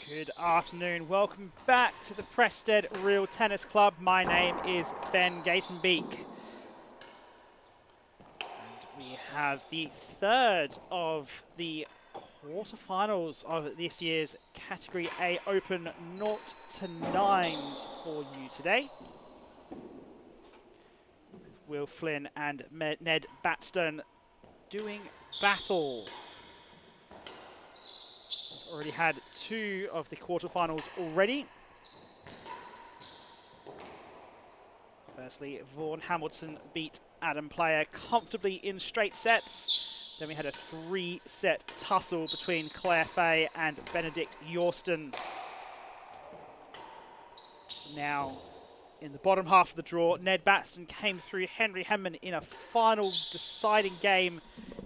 Good afternoon. Welcome back to the Prested Real Tennis Club. My name is Ben Gatenbeek. And we have the third of the quarterfinals of this year's Category A Open 0 to 9s for you today. With Will Flynn and Ned Batstone doing battle. Already had two of the quarterfinals already. Firstly, Vaughan Hamilton beat Adam Player comfortably in straight sets. Then we had a three-set tussle between Claire Fay and Benedict Yorston. Now, in the bottom half of the draw, Ned Batstone came through Henry Henman in a final deciding game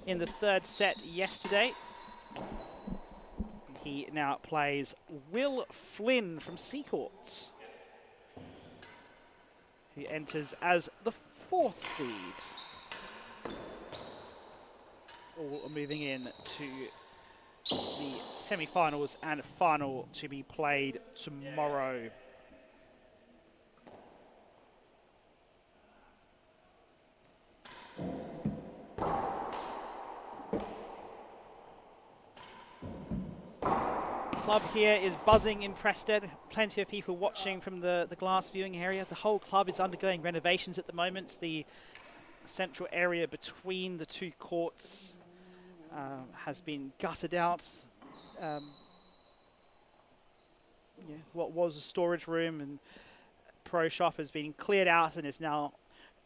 in the third set yesterday. He now plays Will Flynn from Seacourt, who enters as the fourth seed. All are moving in to the semi-finals and final to be played tomorrow. Club here is buzzing in Prested. Plenty of people watching from the glass viewing area. The whole club is undergoing renovations at the moment. The central area between the two courts has been gutted out. What was a storage room and pro shop has been cleared out and is now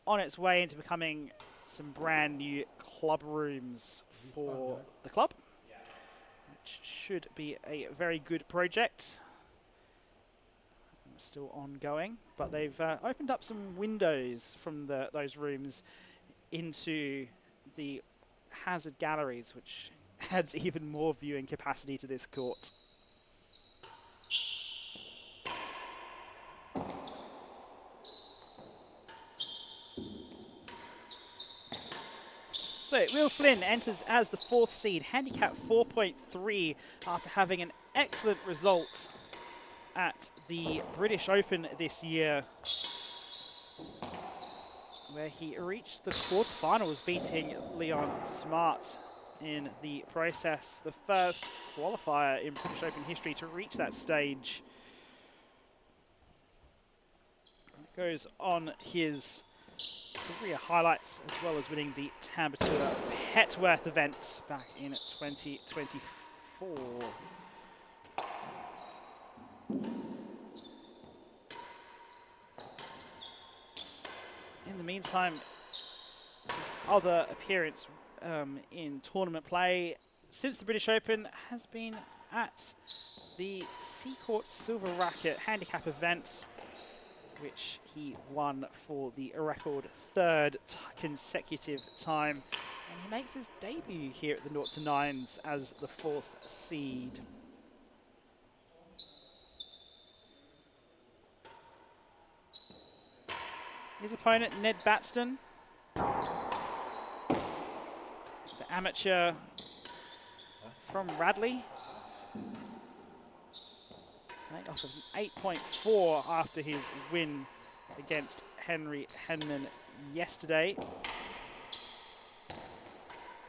on its way into becoming some brand new club rooms for the club. Should be a very good project. Still ongoing, but they've opened up some windows from those rooms into the hazard galleries, which adds even more viewing capacity to this court. So, Will Flynn enters as the fourth seed, handicap 4.3, after having an excellent result at the British Open this year, where he reached the quarterfinals, beating Leon Smart in the process, the first qualifier in British Open history to reach that stage. It goes on his career highlights, as well as winning the Tambatua Petworth event back in 2024. In the meantime, his other appearance in tournament play since the British Open has been at the Seacourt Silver Racket handicap event, which he won for the record third consecutive time. And he makes his debut here at the 0 to 9s as the fourth seed. His opponent, Ned Batstone, the amateur from Radley, off of an 8.4 after his win against Henry Henman yesterday.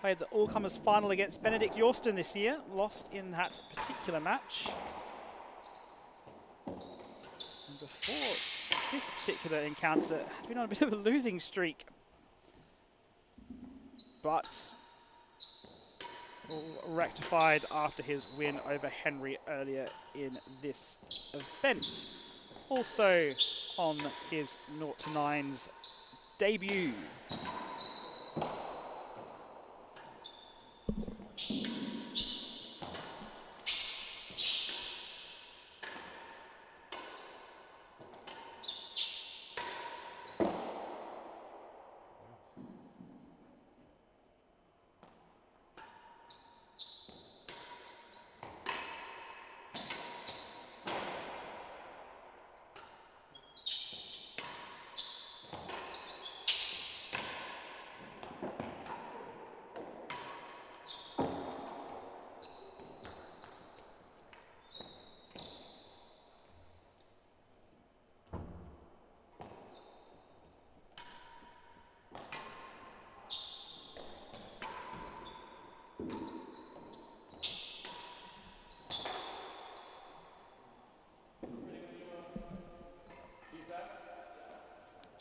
Played the all-comers final against Benedict Yorston this year, lost in that particular match. And before this particular encounter, had been on a bit of a losing streak, but all rectified after his win over Henry earlier in this event. Also on his 0 to 9s debut.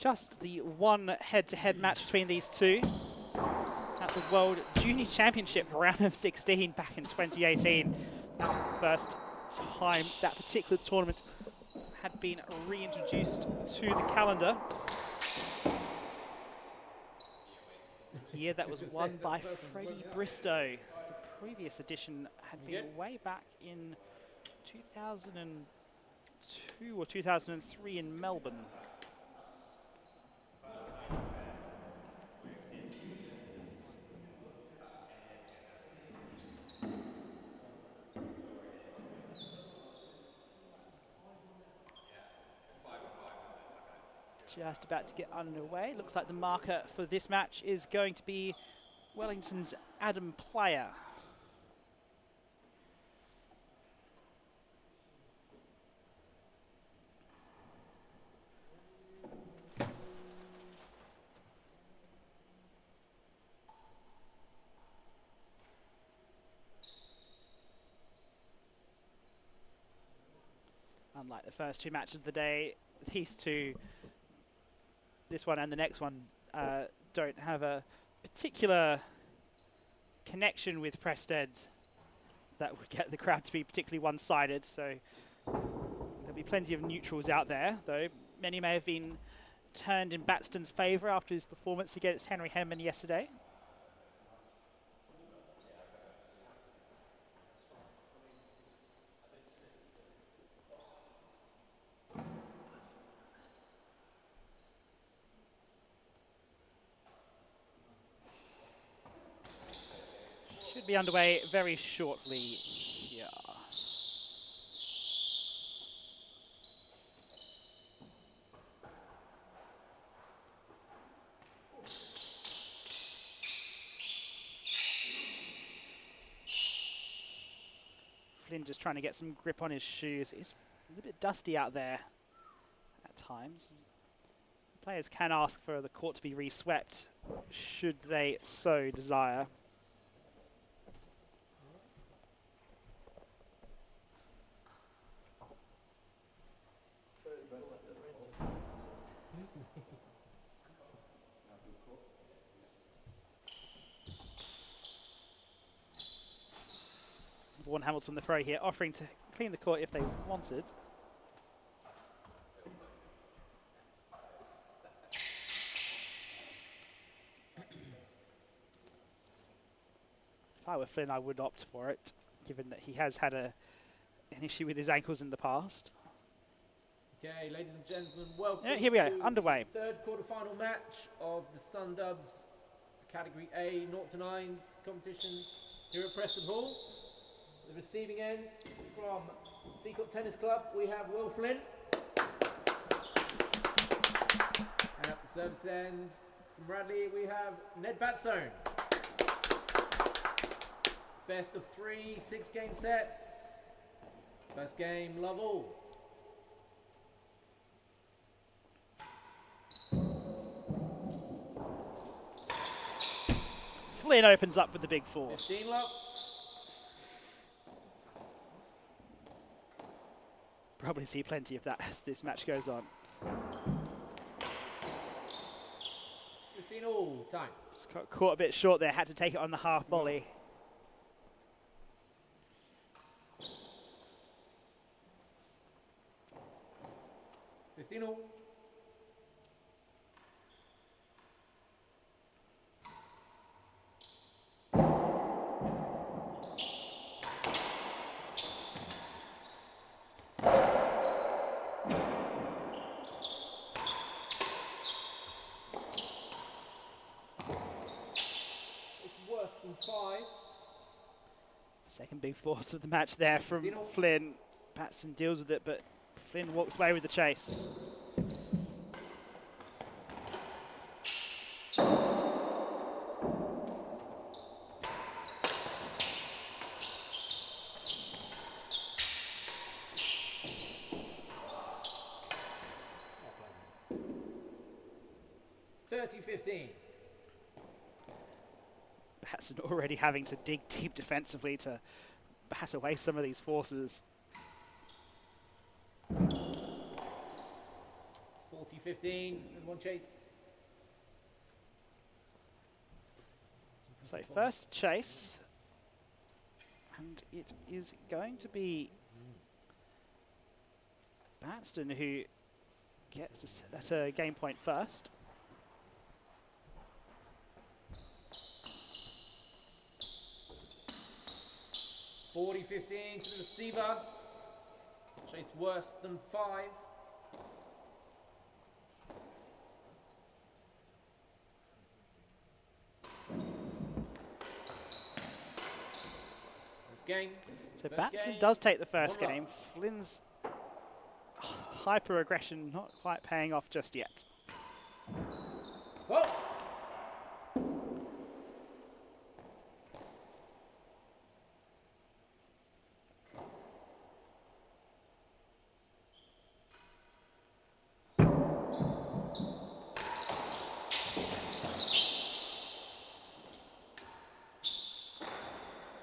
just the one head-to-head match between these two at the World Junior Championship round of 16 back in 2018. That was the first time that particular tournament had been reintroduced to the calendar. The year that was won by Freddie Bristow. The previous edition had been way back in 2002 or 2003 in Melbourne. Just about to get underway. Looks like the marker for this match is going to be Wellington's Adam Player. Unlike the first two matches of the day, these two, this one and the next one, don't have a particular connection with Prested that would get the crowd to be particularly one-sided, so there'll be plenty of neutrals out there, though many may have been turned in Batstone's favour after his performance against Henry Henman yesterday. Should be underway very shortly here. Flynn just trying to get some grip on his shoes. It's a little bit dusty out there at times. Players can ask for the court to be re-swept should they so desire. Vaughan Hamilton, the pro here, offering to clean the court if they wanted. If I were Flynn, I would opt for it, given that he has had an issue with his ankles in the past. Okay, ladies and gentlemen, welcome. Yeah, here we go, underway. Third quarterfinal match of the Sundubs Category A 0 to 9s competition here at Prested Hall. The receiving end from Seacourt Tennis Club, we have Will Flynn. And at the service end from Radley, we have Ned Batstone. Best of 3 6-game sets. First game, love all. Flynn opens up with the big force. 15 love. Probably see plenty of that as this match goes on. 15 all, time. Just got caught a bit short there, had to take it on the half volley. No. 15 all. Second big force of the match there from Flynn. Batstone deals with it, but Flynn walks away with the chase. Batstone already having to dig deep defensively to bat away some of these forces. 14 40-15 and one chase. So first chase, and it is going to be Batstone who gets at a game point first. $40-15 to the receiver. Chase worse than 5. That's game. So First Batstone game, does take the first 1-0. game. Flynn's hyper aggression not quite paying off just yet. Whoa!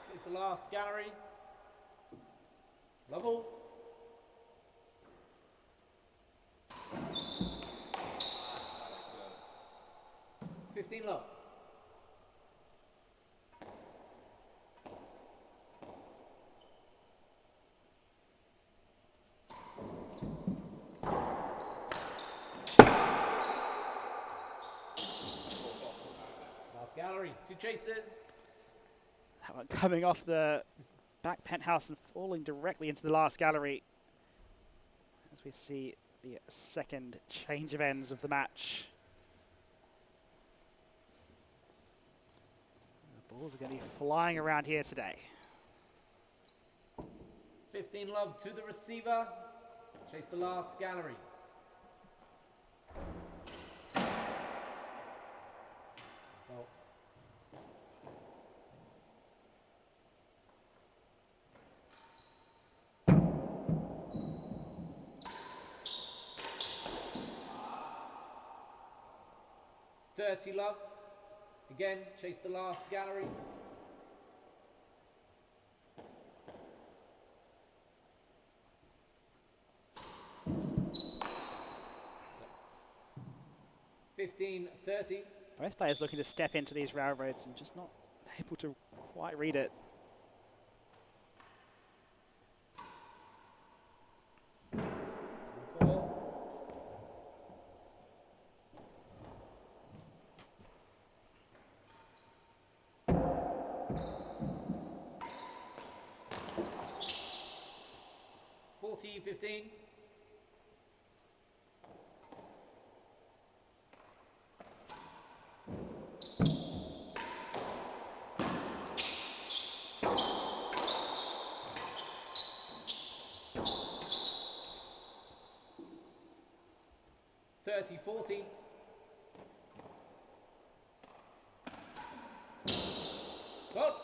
Here's the last gallery. Level. $15 love. Last gallery, 2 chases. That one coming off the back penthouse and falling directly into the last gallery as we see the second change of ends of the match. The balls are going to be flying around here today. 15 love to the receiver. Chase the last gallery. Well. $30 love. Again, chase the last gallery. So, 15-30. Both players looking to step into these railroads and just not able to quite read it. $40-15. $30-40. Well.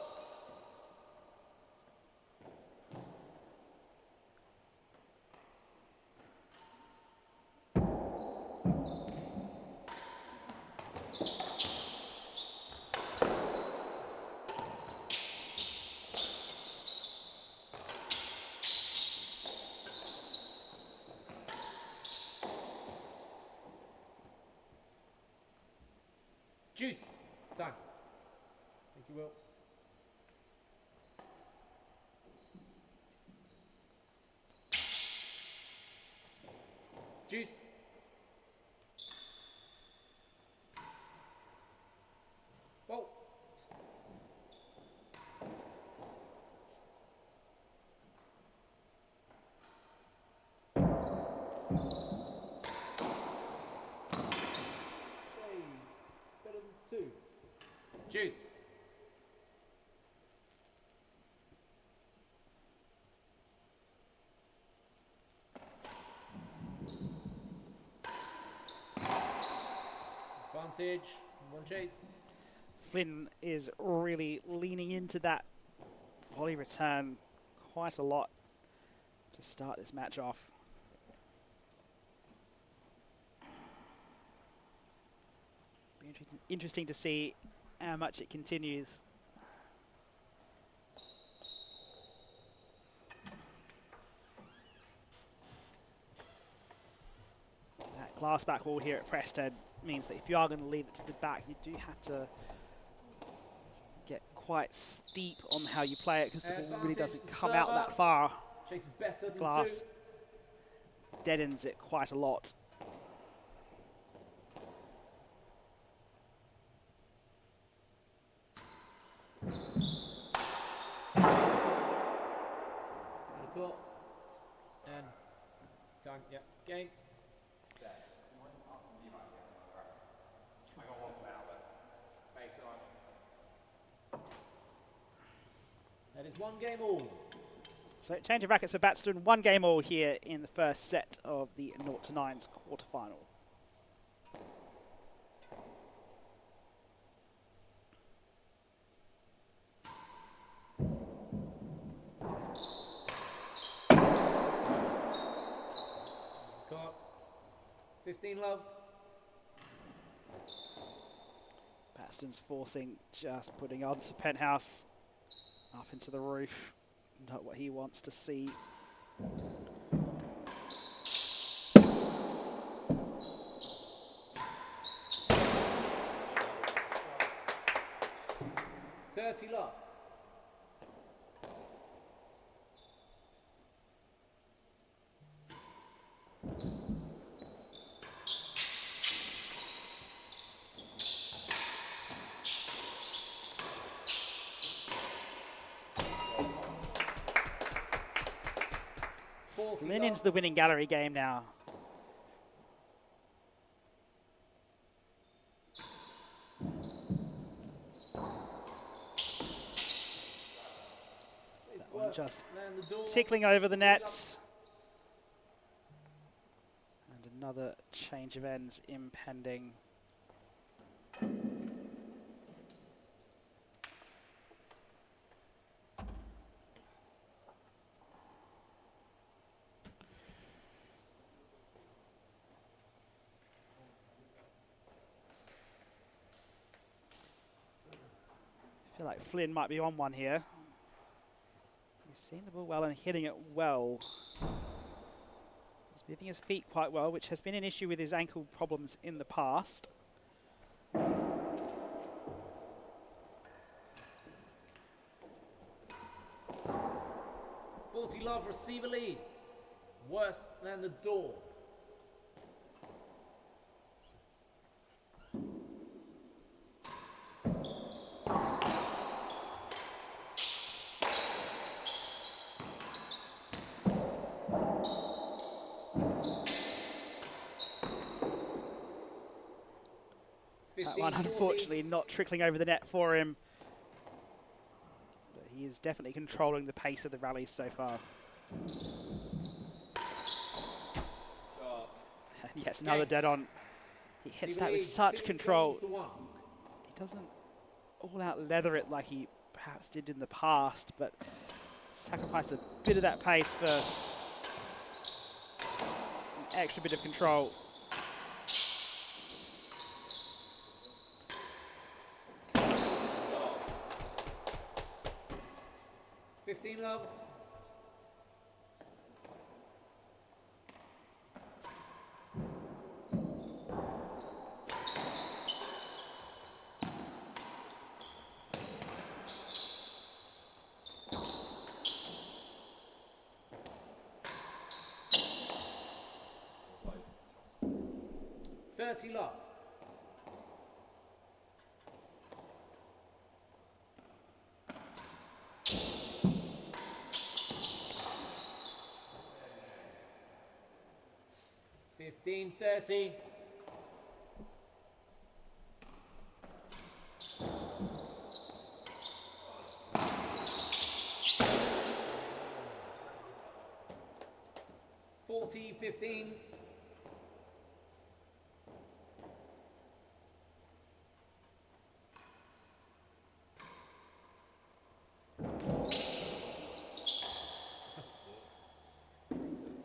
Juice time. Thank you, Will. Juice. Bolt. Better than 2. Juice. Advantage, 1 chase. Flynn is really leaning into that volley return quite a lot to start this match off. Be interesting to see how much it continues. That glass back wall here at Prested means that if you are going to leave it to the back, you do have to get quite steep on how you play it, because the ball really doesn't come out that far. Chases better than Glass deadens it quite a lot. And time, yeah, game. That is 1 game all. So change of rackets for Batstone, 1 game all here in the first set of the 0-9s quarterfinal. Got 15 love. Batstone's forcing, just putting onto Penthouse up into the roof. Not what he wants to see. Love. Flynn into the winning gallery game now. That one just tickling over the net. And another change of ends impending. I feel like Flynn might be on one here. He's seeing the ball well and hitting it well. He's moving his feet quite well, which has been an issue with his ankle problems in the past. 40 love, receiver leads. Worse than the door. That one unfortunately not trickling over the net for him. But he is definitely controlling the pace of the rallies so far. And yes, another dead on. He hits that with such control. He doesn't all out leather it like he perhaps did in the past, but sacrificed a bit of that pace for an extra bit of control. Love. Love. 15-30. $40-15.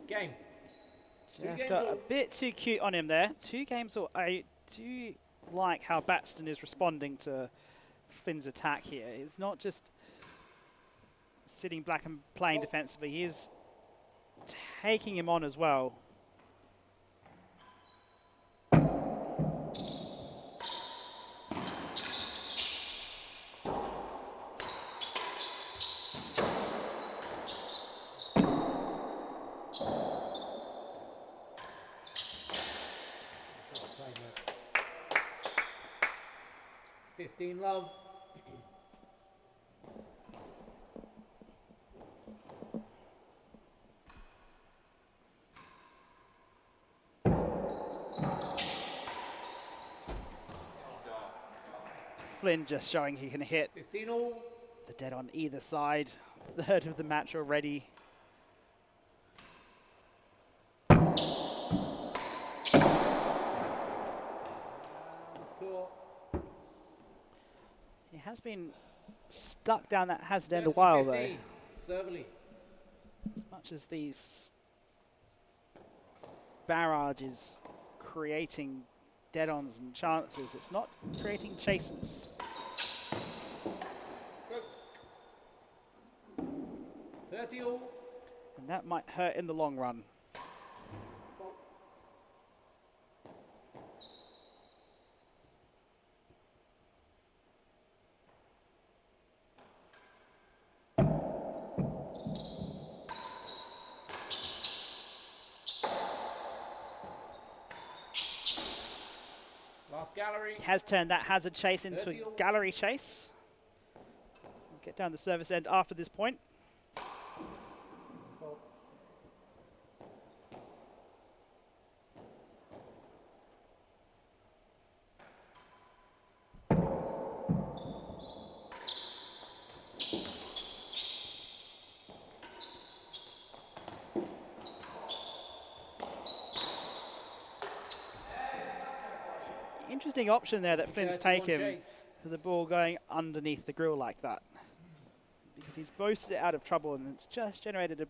Game. Just got a bit too cute on him there. 2 games all. I do like how Batstone is responding to Flynn's attack here. He's not just sitting back and playing defensively. He is taking him on as well. 15 love. Flynn just showing he can hit 15 all. the dead on either side. Third of the match already. He has been stuck down that hazard end a while though. Serverly. As much as these barrages creating dead-ons and chances, it's not creating chases. 30 all. And that might hurt in the long run. Last gallery. He has turned that hazard chase into a gallery chase. We'll get down the service end after this point. Interesting option there that Flynn's taken for the ball going underneath the grill like that. Because he's boasted it out of trouble and it's just generated a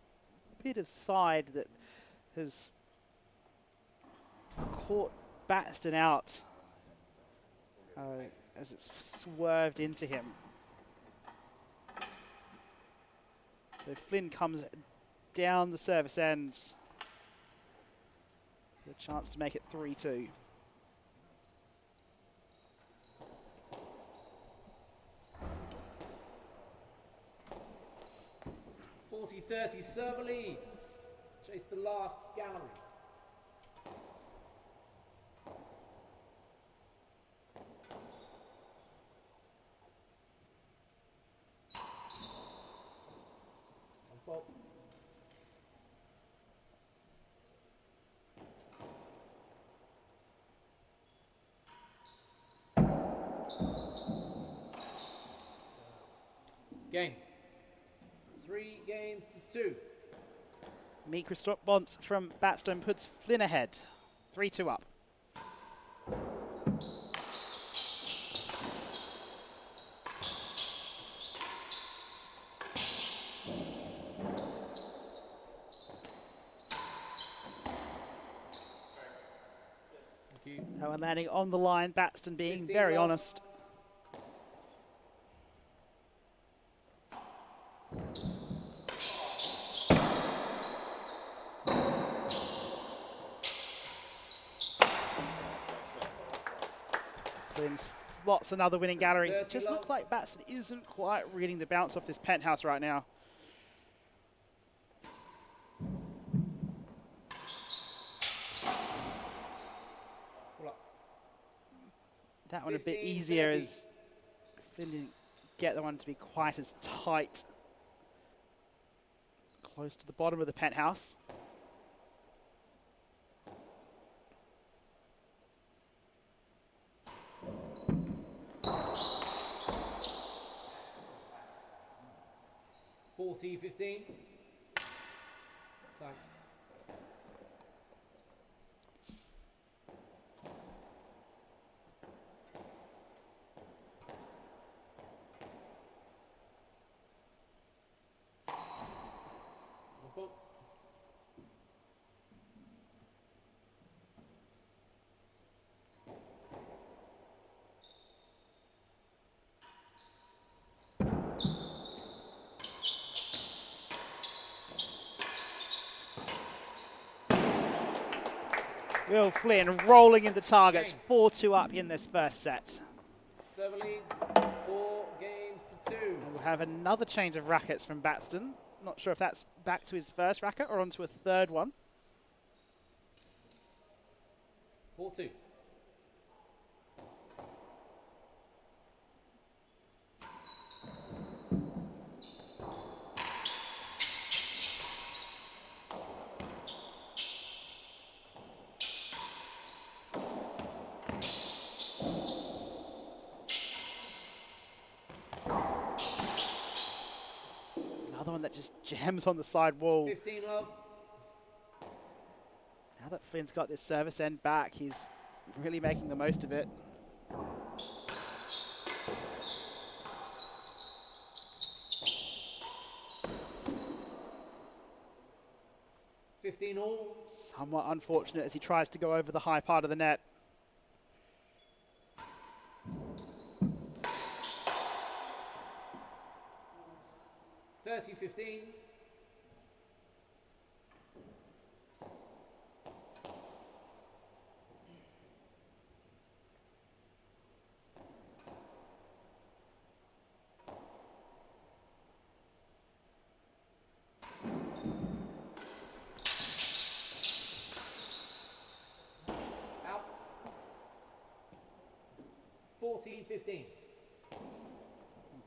bit of side that has caught Batstone out as it's swerved into him. So Flynn comes down the service ends with a chance to make it 3-2. 40-30 server leads. Chase the last gallery. Game. 3 games to 2. Meek response from Batstone puts Flynn ahead. 3-2 up. That one landing on the line, Batstone being very honest. Flynn slots another winning gallery. It just looks like Batstone isn't quite reading the bounce off this penthouse right now. That one a bit easier as Flynn didn't get the one to be quite as tight. Close to the bottom of the penthouse. $40-15. Time. Will Flynn rolling into targets, 4-2 up in this first set. Server leads 4 games to 2. And we'll have another change of rackets from Batstone. Not sure if that's back to his first racket or onto a third one. 4-2. Another one that just jams on the side wall. 15 love. Now that Flynn's got this service end back, he's really making the most of it. All. Somewhat unfortunate as he tries to go over the high part of the net. Thirty 15. Out. 14-15.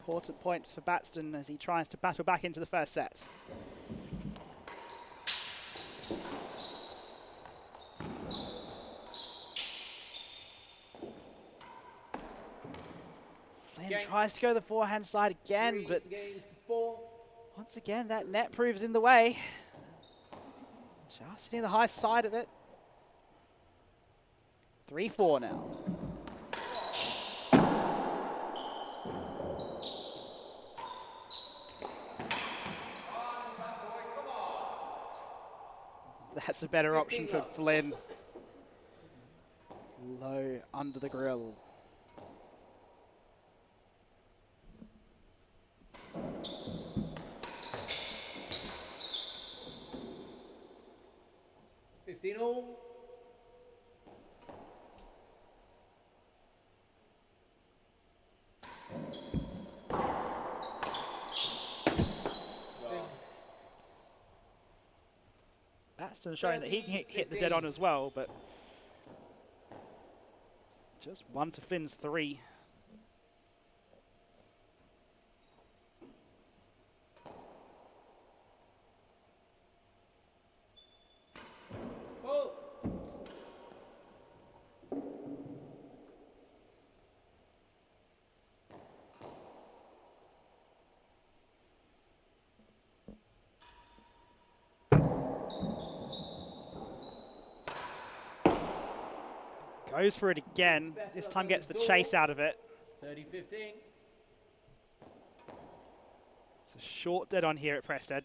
Important points for Batstone as he tries to battle back into the first set. Flynn tries to go the forehand side again, but once again that net proves in the way. Just hitting the high side of it. 3-4 now. That's a better option for Flynn. Low under the grill. All. Batstone showing that he can hit the dead on as well, but just 1 to Flynn's 3. Goes for it again. This time gets the chase out of it. 30-15. It's a short dead on here at Prested.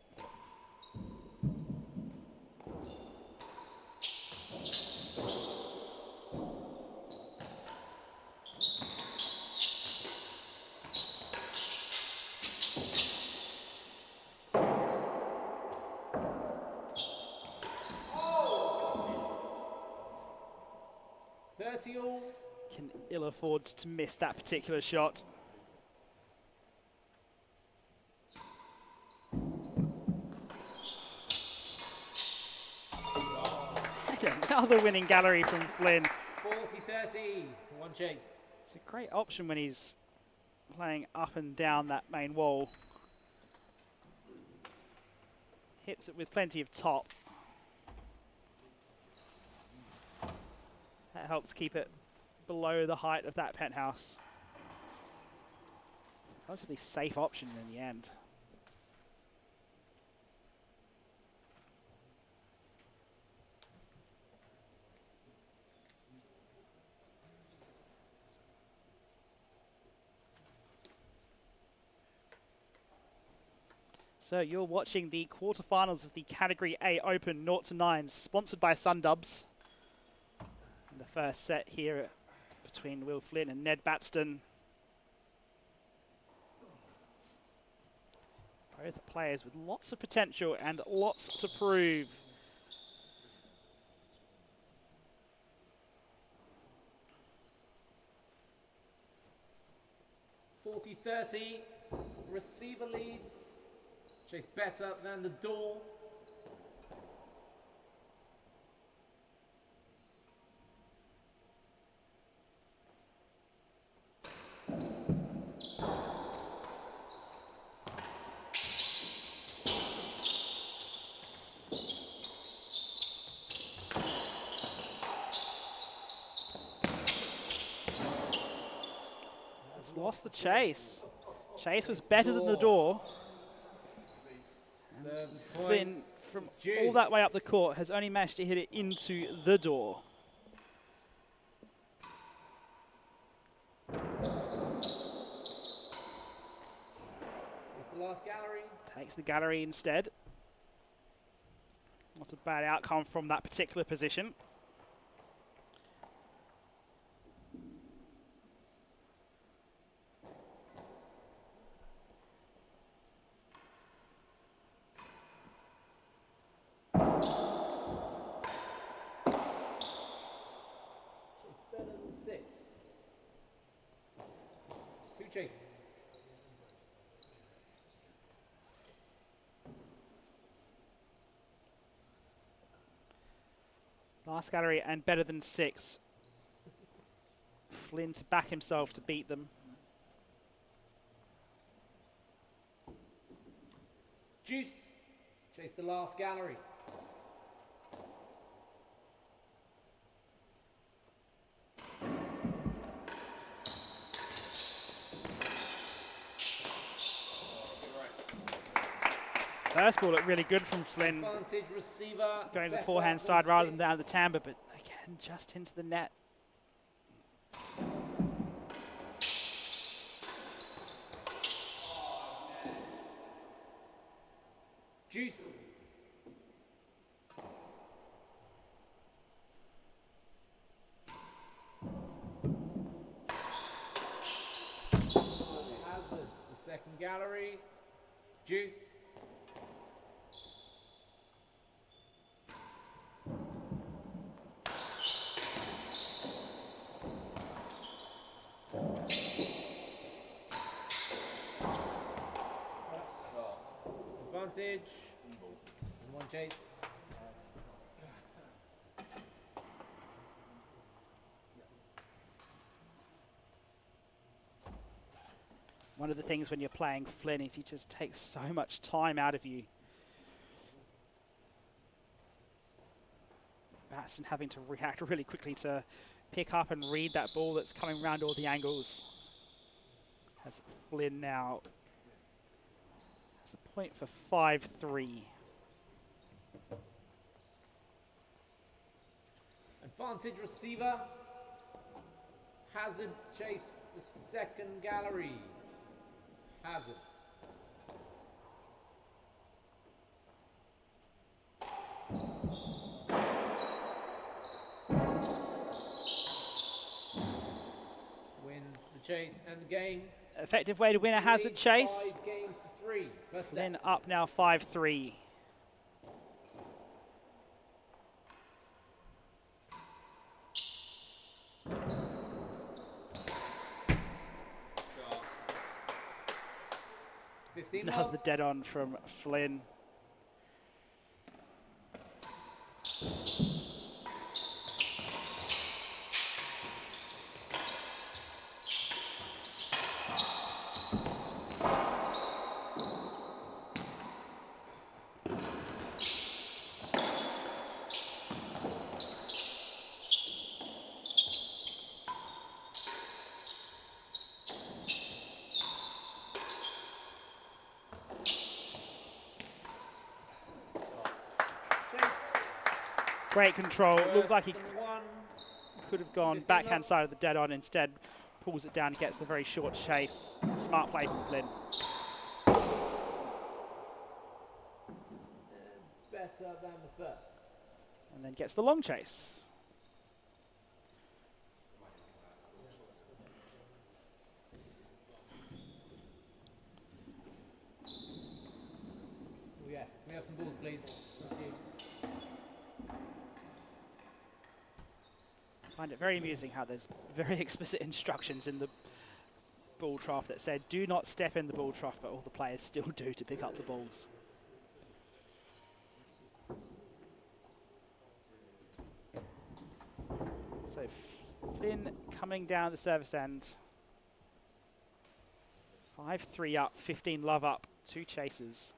All. Can ill afford to miss that particular shot. Another winning gallery from Flynn. 40-30, one chase. It's a great option when he's playing up and down that main wall. Hits it with plenty of top. That helps keep it below the height of that penthouse. Relatively safe option in the end. So you're watching the quarterfinals of the Category A Open 0-9, sponsored by Sundubs. The first set here between Will Flynn and Ned Batstone. Both players with lots of potential and lots to prove. (40-30), receiver leads. Chase better than the door. Lost the chase. Chase was better than the door. Service point. Flynn, from all that way up the court, has only managed to hit it into the door. It's the last gallery. Takes the gallery instead. Not a bad outcome from that particular position. Better than 6. 2 chases. Last gallery and better than 6. Flynn to back himself to beat them. Juice. Chase the last gallery. First ball looked really good from Flynn. Advantage receiver. Going to the forehand side rather than down the timbre, but again, just into the net. Juice. Hazard, the second gallery. Juice. Advantage. And 1 chase. One of the things when you're playing Flynn is he just takes so much time out of you. Batstone having to react really quickly to pick up and read that ball that's coming around all the angles. As Flynn now has a point for 5-3. Advantage receiver. Hazard chase the second gallery. Hazard. Wins the chase and the game. Effective way to win a hazard chase. 5 games to 3. First Flynn set. up now 5-3. Another dead on from Flynn. Great control. Looked like he could have gone backhand side of the dead on. Instead, pulls it down and gets the very short chase. Smart play from Flynn. Better than the first. And then gets the long chase. Oh yeah, we have some balls, please. Thank you. I find it very amusing how there's very explicit instructions in the ball trough that said do not step in the ball trough, but all the players still do to pick up the balls. So Flynn coming down the service end. 5-3 up, 15 love up, 2 chases.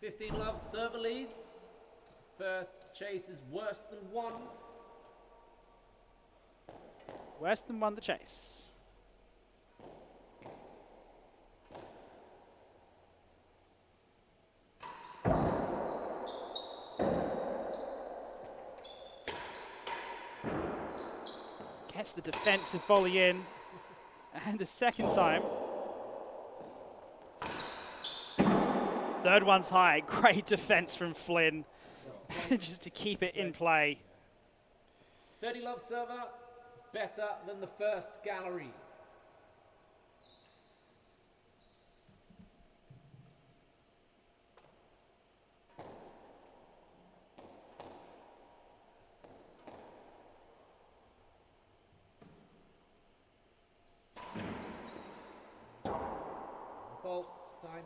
15 love, server leads. First chase is worse than 1. Worse than 1 the chase. Gets the defensive volley in. And a second time. Third one's high. Great defense from Flynn. Manages to keep it in play. 30 love server, better than the first gallery. Fault time.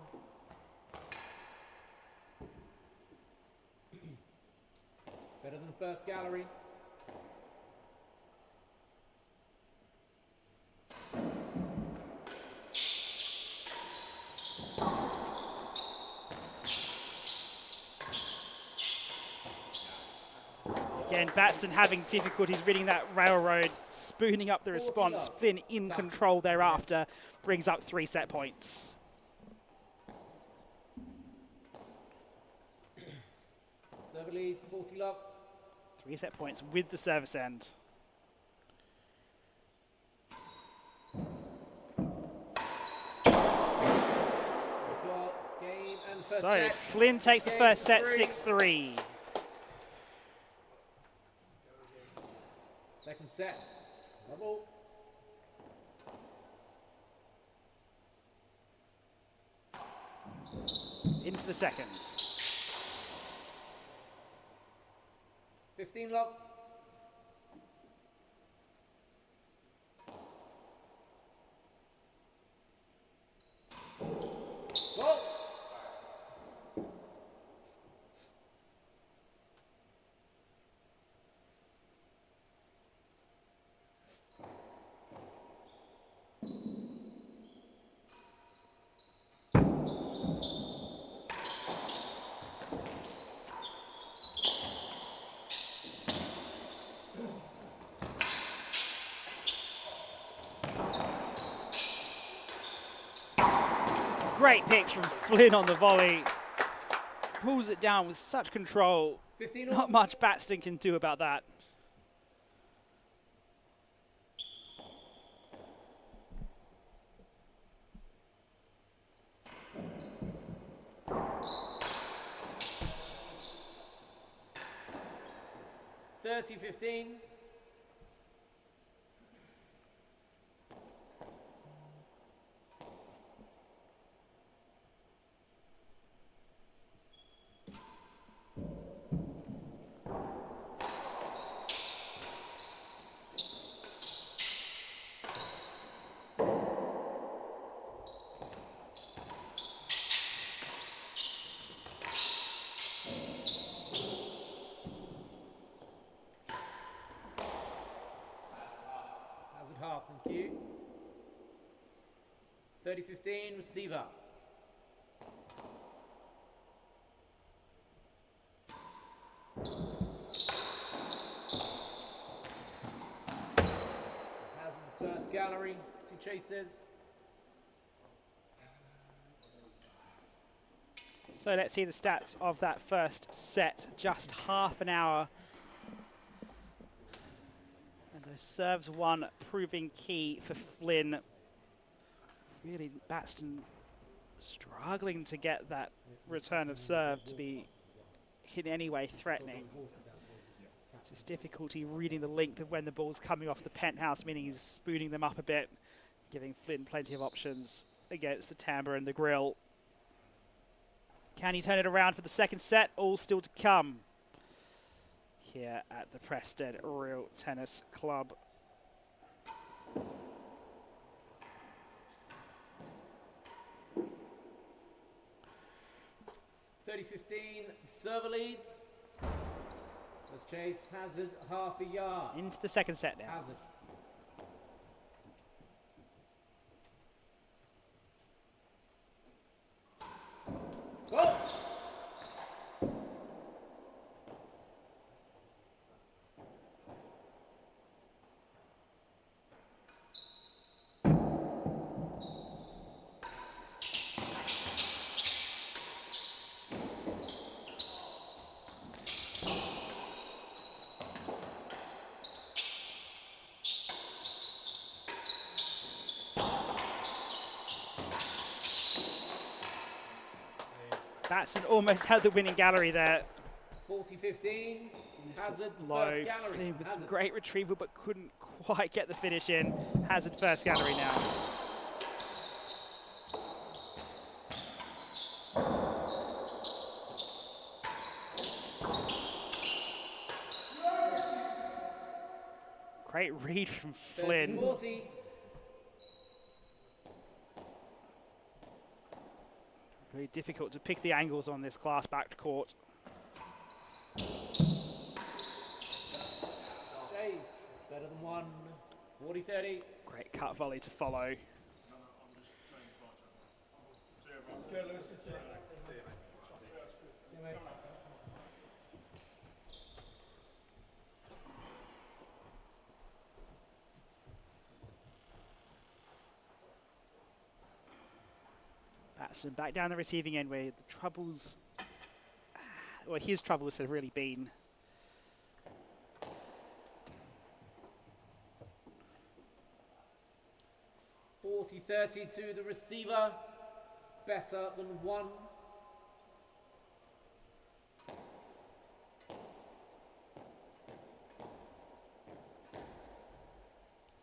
Better than first gallery. Again, Batstone having difficulties reading that railroad, spooning up the response. Flynn in control thereafter, brings up 3 set points. Server leads, 40 love. 3 set points with the service end. Game and first So set. Flynn takes the first set 6-3. Second set, double. Into the second. 15 love. Whoa. Great pitch from Flynn on the volley. Pulls it down with such control. 15 Not much Batstone can do about that. $30-15. Half, thank you. 30-15, receiver. Has in the first gallery, 2 chases. So let's see the stats of that first set. Just half an hour. And those serves one proving key for Flynn. Really, Batstone struggling to get that return of serve to be in any way threatening. Just difficulty reading the length of when the ball's coming off the penthouse, meaning he's spooning them up a bit, giving Flynn plenty of options against the timbre and the grill. Can he turn it around for the second set? All still to come here at the Prested Real Tennis Club. $30-15, server leads. First chase, Hazard, half a yard. Into the second set now. Hazard. Go! Batstone almost had the winning gallery there. 40-15. Hazard Low. first gallery. Flynn with some Hazard. great retrieval, but couldn't quite get the finish in. Hazard first gallery now. Great read from Flynn. 30-40. Really difficult to pick the angles on this glass-backed court. Chase, better than one. 40-30. Great cut volley to follow. Batstone back down the receiving end where the troubles, well, his troubles have really been. (40-30) to the receiver. Better than one.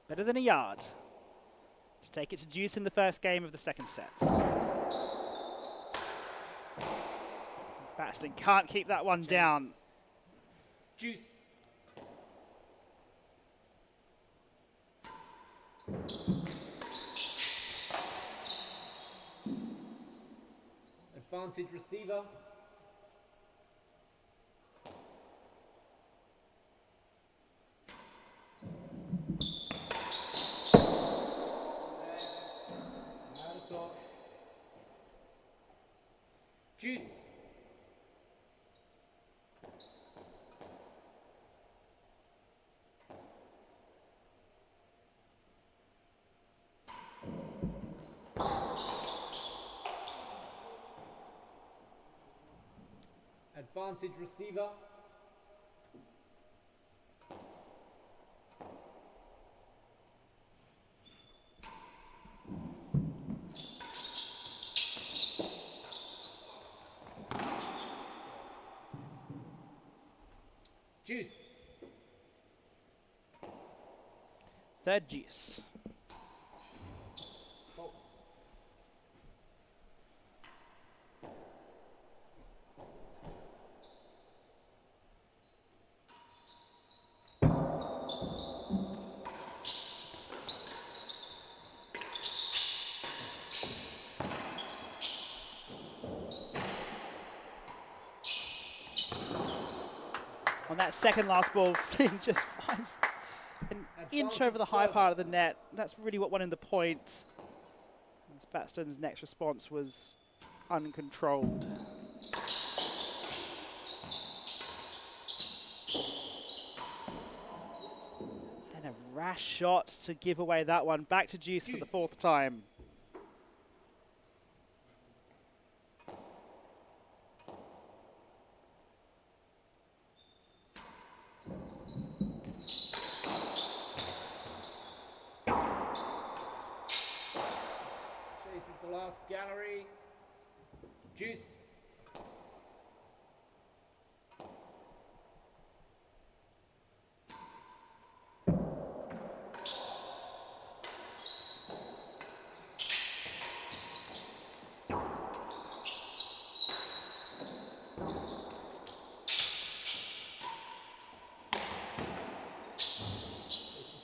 Better than a yard to take it to deuce in the first game of the second set. Batstone can't keep that one down. Deuce. Advantage receiver. Deuce. Advantage receiver. Deuce. Third deuce. On that second last ball, Flynn just finds an inch over the high part of the net. That's really what won him the point. As Batstone's next response was uncontrolled. Then a rash shot to give away that one. Back to deuce for the fourth time. Chases the last gallery. Deuce.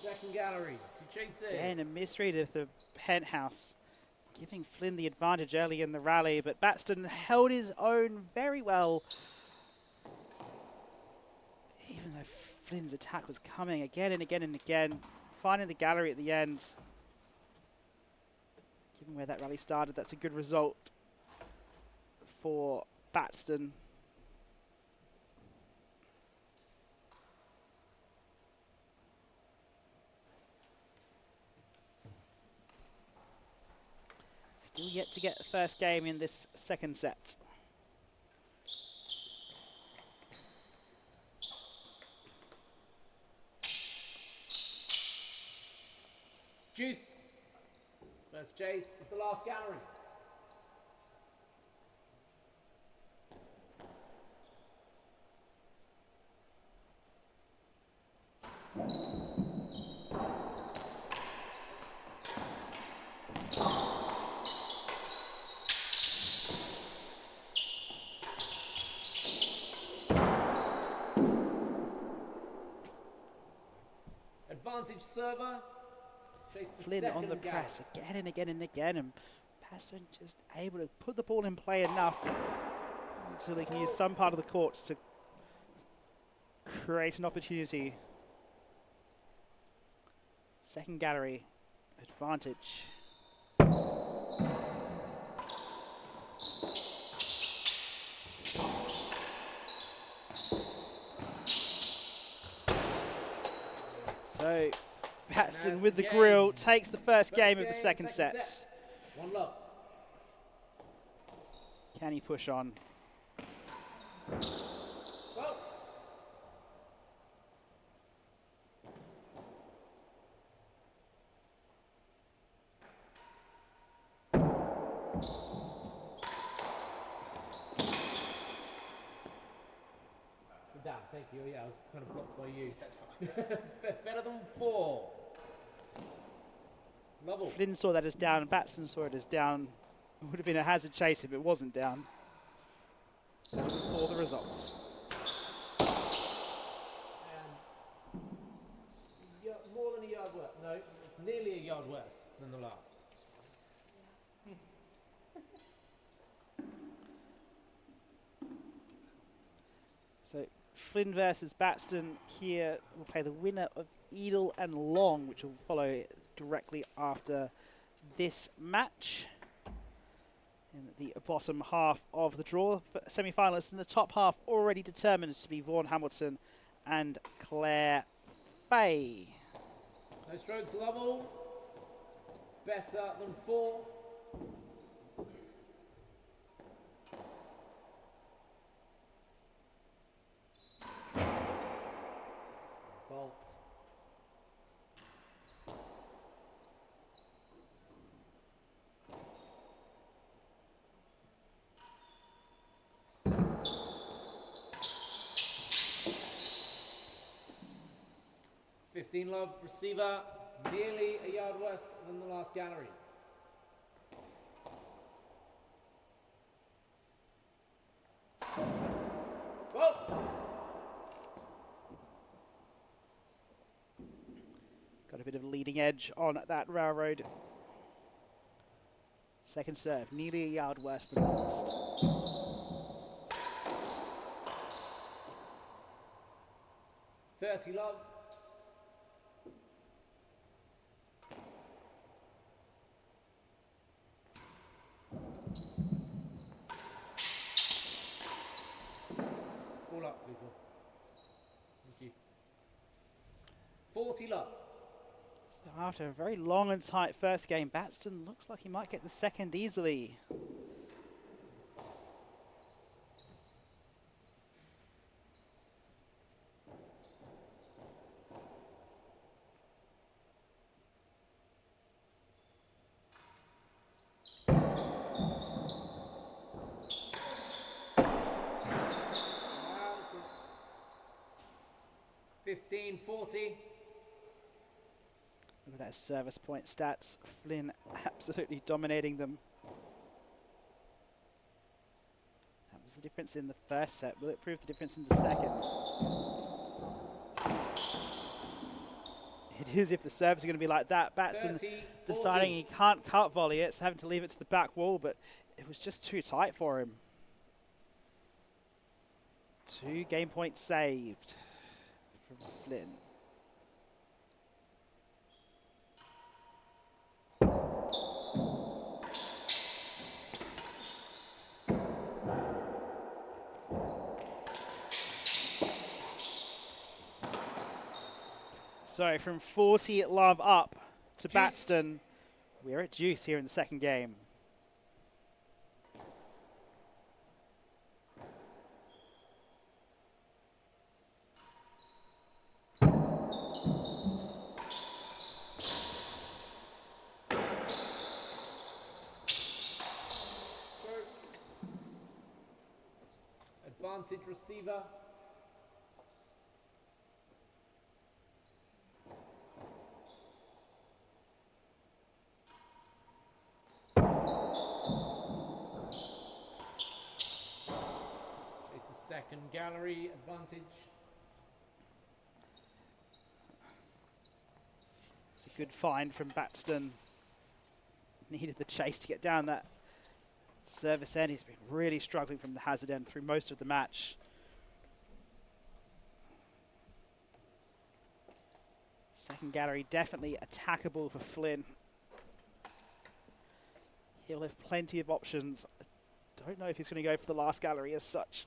Second gallery to chase it. Again, a misread of the penthouse, giving Flynn the advantage early in the rally, but Batstone held his own very well. Even though Flynn's attack was coming again and again and again, finding the gallery at the end. Given where that rally started, that's a good result for Batstone. Still yet to get the first game in this second set. Deuce. First chase is the last gallery. advantage server. Chase the Flynn second on the gallery. press again and again and again, and Batstone just able to put the ball in play enough until he can use some part of the court to create an opportunity. Second gallery, advantage. So Batstone with the grill takes the first game of the second set. 1-love. Can he push on? Well. Down, thank you. Yeah, I was kind of blocked by you. Better than 4. Level. Flynn saw that as down, and Batstone saw it as down. It would have been a hazard chase if it wasn't down. For the result. And more than a yard worse. No, it's nearly a yard worse than the last. So Flynn versus Batstone here will play the winner of Edel and Long, which will follow directly after this match. In the bottom half of the draw, semi-finalists in the top half already determined to be Vaughan Hamilton and Claire Fay. No strokes level. Better than 4. Fault. Love receiver, nearly a yard worse than the last gallery. Whoa! Got a bit of a leading edge on that railroad. Second serve, nearly a yard worse than the last. Love. All up, please, Will. Thank you. 40 love. So after a very long and tight first game, Batstone looks like he might get the second easily. Wow. 15-40. Look at those service point stats. Flynn absolutely dominating them. That was the difference in the first set. Will it prove the difference in the second? It is if the serves are going to be like that. Batstone 30, deciding he can't cut volley it, so having to leave it to the back wall, but it was just too tight for him. 2 game points saved from Flynn. So from 40 love up to Batstone, we're at deuce here in the second game. Advantage receiver. Chase the second gallery advantage. Good find from Batstone. Needed the chase to get down that service end. He's been really struggling from the hazard end through most of the match. Second gallery definitely attackable for Flynn. He'll have plenty of options. I don't know if he's going to go for the last gallery as such.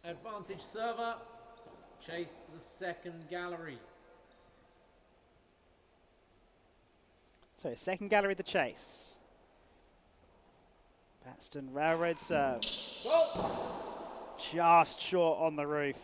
Advantage server, chase the second gallery. So second gallery the chase. Batstone railroad serve. Whoa! Just short on the roof.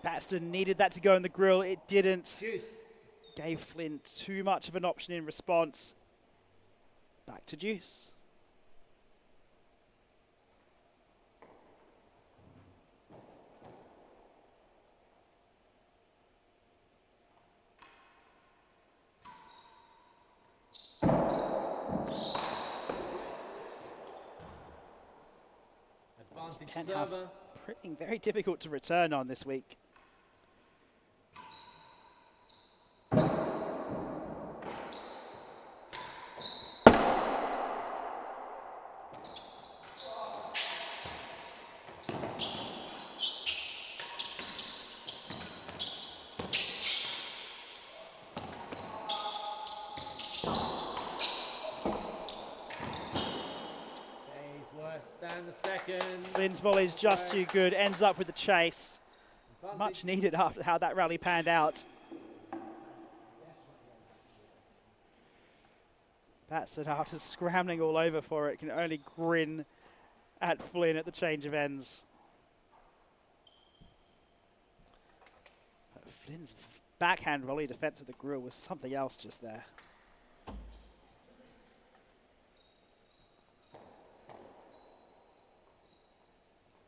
Batstone needed that to go in the grill. It didn't. Juice. Gave Flynn too much of an option in response. Back to Juice. Advantage Penthouse server. proving very difficult to return on this week. Than the second. Flynn's volley is just too good, ends up with the chase. Advantage. Much needed after how that rally panned out. Batstone, after scrambling all over for it, can only grin at Flynn at the change of ends. But Flynn's backhand volley defense of the grill was something else just there.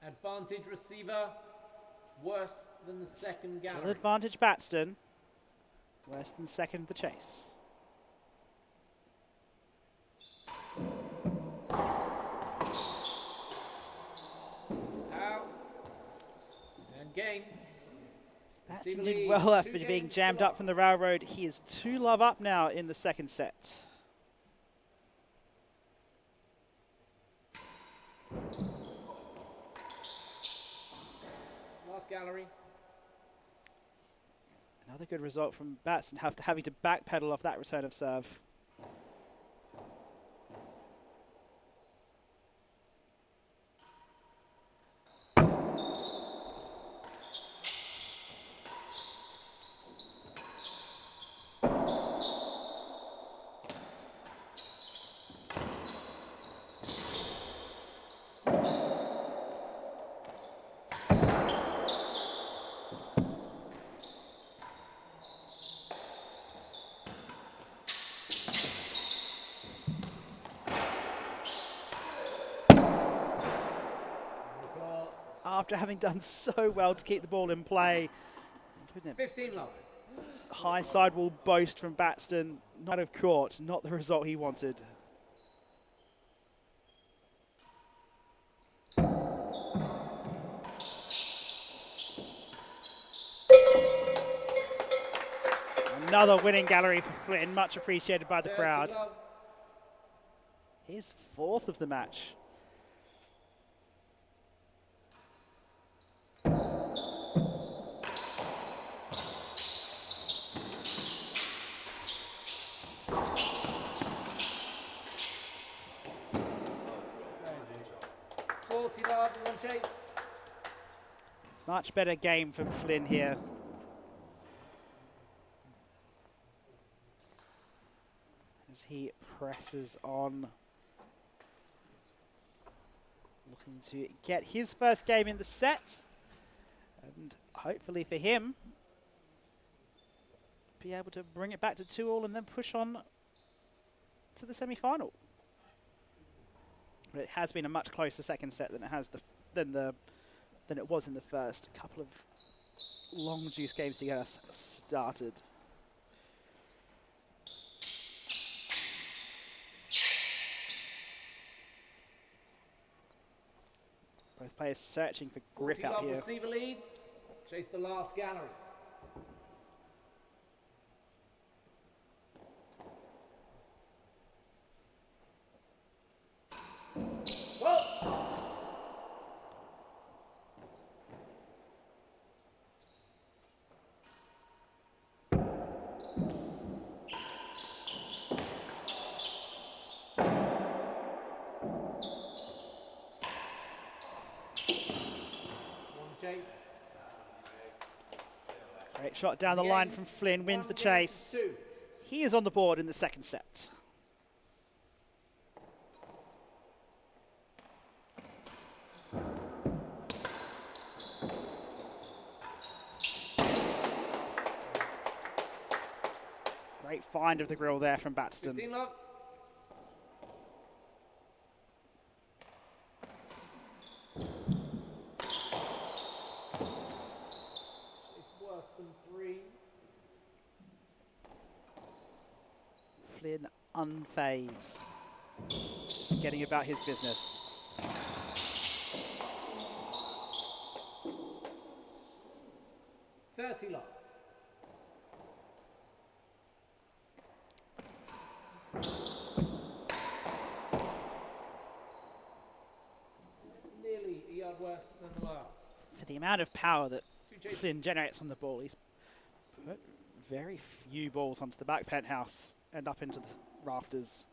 Advantage receiver, worse than the second gallery. Still advantage Batstone, worse than second the chase. Out and game. Batstone did well after being jammed up from the railroad. He is 2-love up now in the second set. Gallery. Another good result from Batstone after having to backpedal off that return of serve. After having done so well to keep the ball in play. 15-love. High sidewall boast from Batstone, not of court, not the result he wanted. Another winning gallery for Flynn, much appreciated by the crowd. His fourth of the match. Chase. Much better game from Flynn here. As he presses on. Looking to get his first game in the set. And hopefully for him, be able to bring it back to 2-2 and then push on to the semi-final. But it has been a much closer second set than it was in the first. A couple of long juice games to get us started. Both players searching for grip out here. Receiver leads. Chase the last gallery. Great shot down the line from Flynn, wins the chase. He is on the board in the second set. Great find of the grill there from Batstone. 15 love. Flynn unfazed, just getting about his business. Love. Nearly a yard worse than the last. For the amount of power that Flynn generates on the ball, he's put very few balls onto the back penthouse and up into the rafters.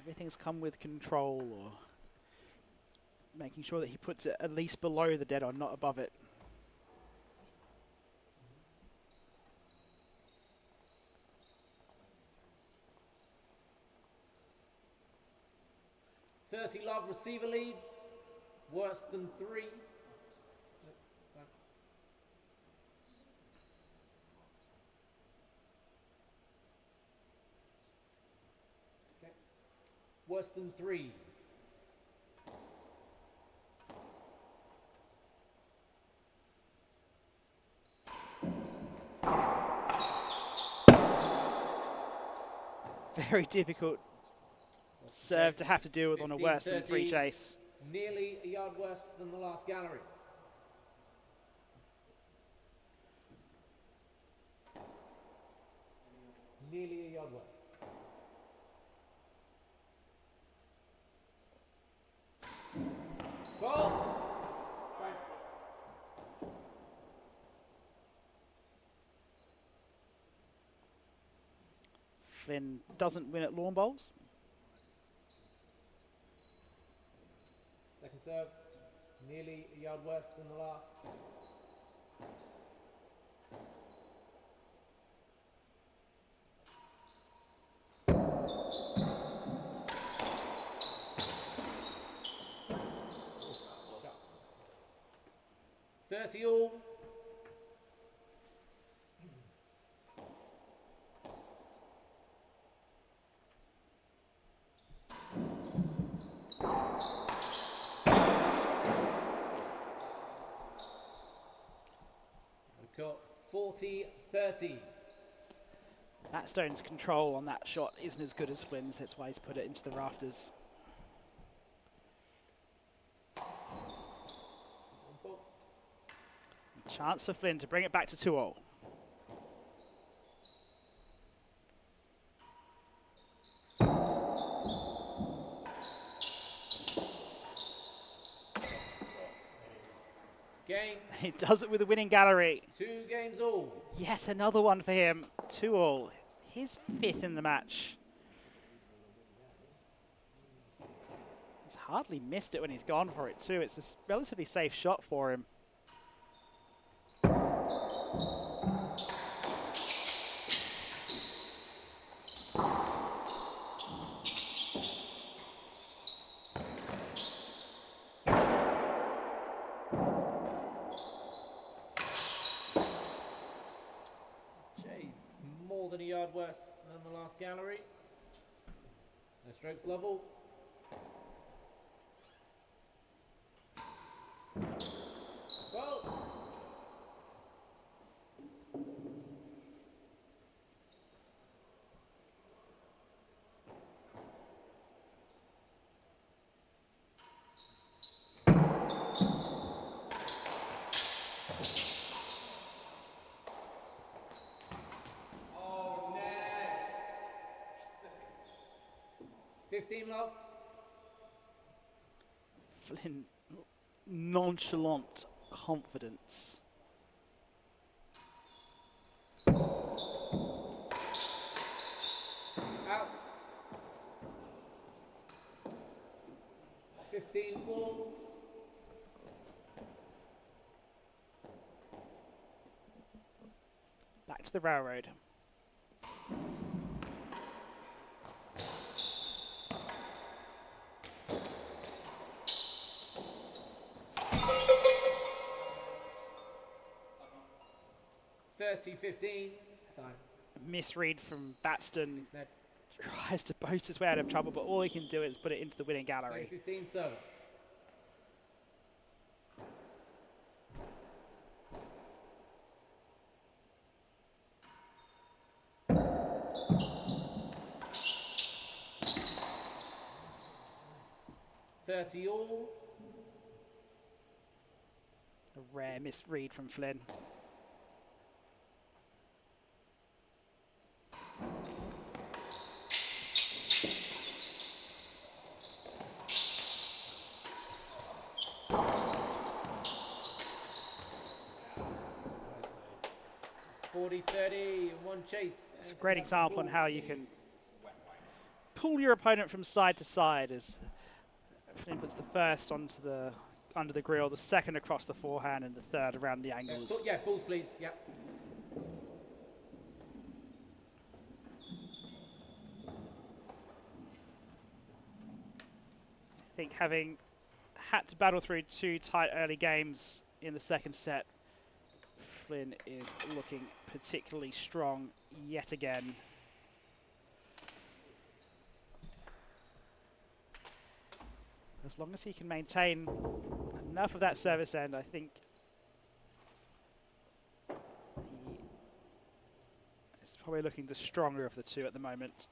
Everything's come with control or making sure that he puts it at least below the dead on, not above it. Love receiver leads, worse than 3. Okay. Worse than 3. Very difficult serve to have to deal with on a worse than 3 chase. Nearly a yard worse than the last gallery. Nearly a yard worse. Goal! Flynn doesn't win at lawn bowls. Second serve, nearly a yard worse than the last. All. We've got 40-30. Batstone's control on that shot isn't as good as Flynn's, that's why he's put it into the rafters. Chance for Flynn to bring it back to 2-2. Game. He does it with a winning gallery. 2 games all. Yes, another one for him. 2-2. His 5th in the match. He's hardly missed it when he's gone for it too. It's a relatively safe shot for him. yard worse than the last gallery. No strokes level. Well. Oh, net. 15 love. Flynn, nonchalant confidence. Out. 15 ball. Back to the railroad. $30-15. Sorry. Misread from Batstone. Thanks, Ned. Tries to boast his way out of trouble, but all he can do is put it into the winning gallery. 15 server. $30 all. A rare misread from Flynn. It's 40-30, one chase. It's a great example on how you can pull your opponent from side to side as Flynn puts the first onto the under the grill, the second across the forehand, and the third around the angles. Yeah, balls please, yeah. I think having had to battle through two tight early games in the second set, Flynn is looking particularly strong yet again. As long as he can maintain enough of that service end, I think he is probably looking the stronger of the two at the moment.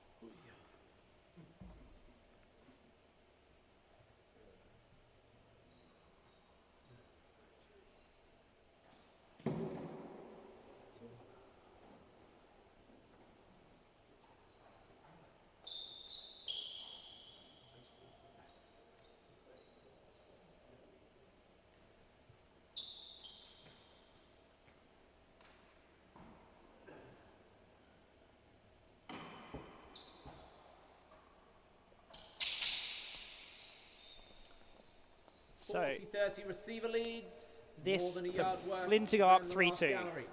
So 40-30 receiver leads. this More than a for yard worse Flynn to go up than the last 3-2. gallery.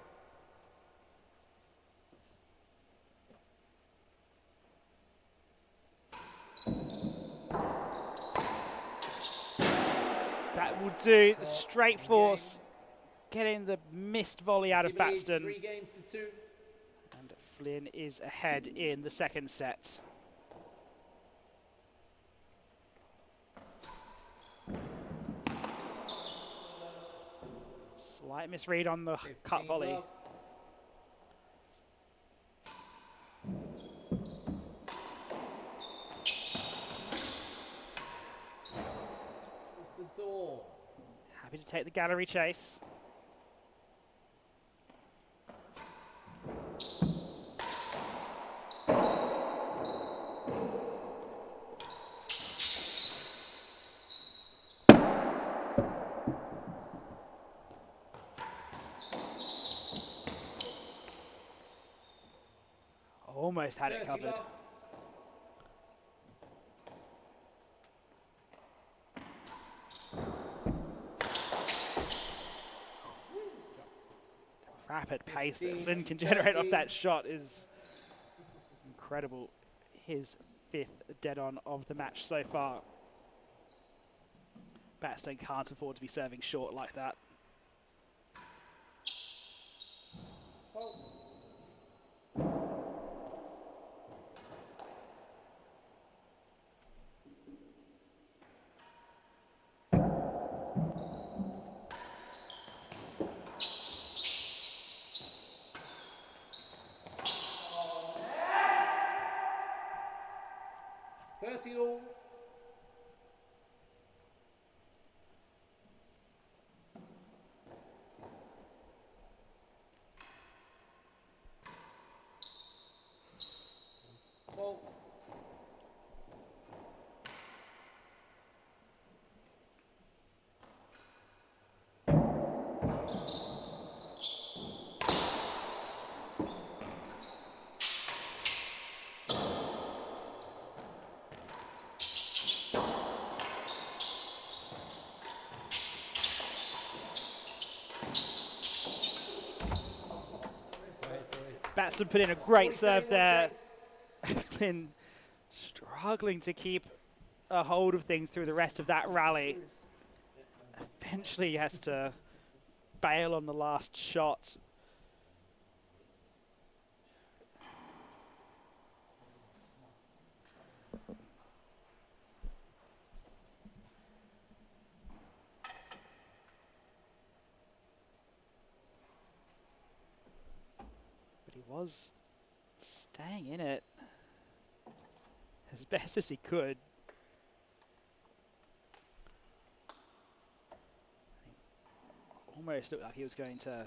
That will do. The straight force, getting the missed volley out of Receiver leads Batstone. 3-2. And Flynn is ahead in the second set. Slight misread on the cut volley. Love. It's the door. Happy to take the gallery chase. Almost had it 30 covered. love. Rapid pace that 15, Flynn can generate off 30. that shot is incredible. His fifth dead on of the match so far. Batstone can't afford to be serving short like that. Batstone put in a great serve there. Chase. Flynn struggling to keep a hold of things through the rest of that rally. Eventually he has to bail on the last shot. But he was staying in it as best as he could. Almost looked like he was going to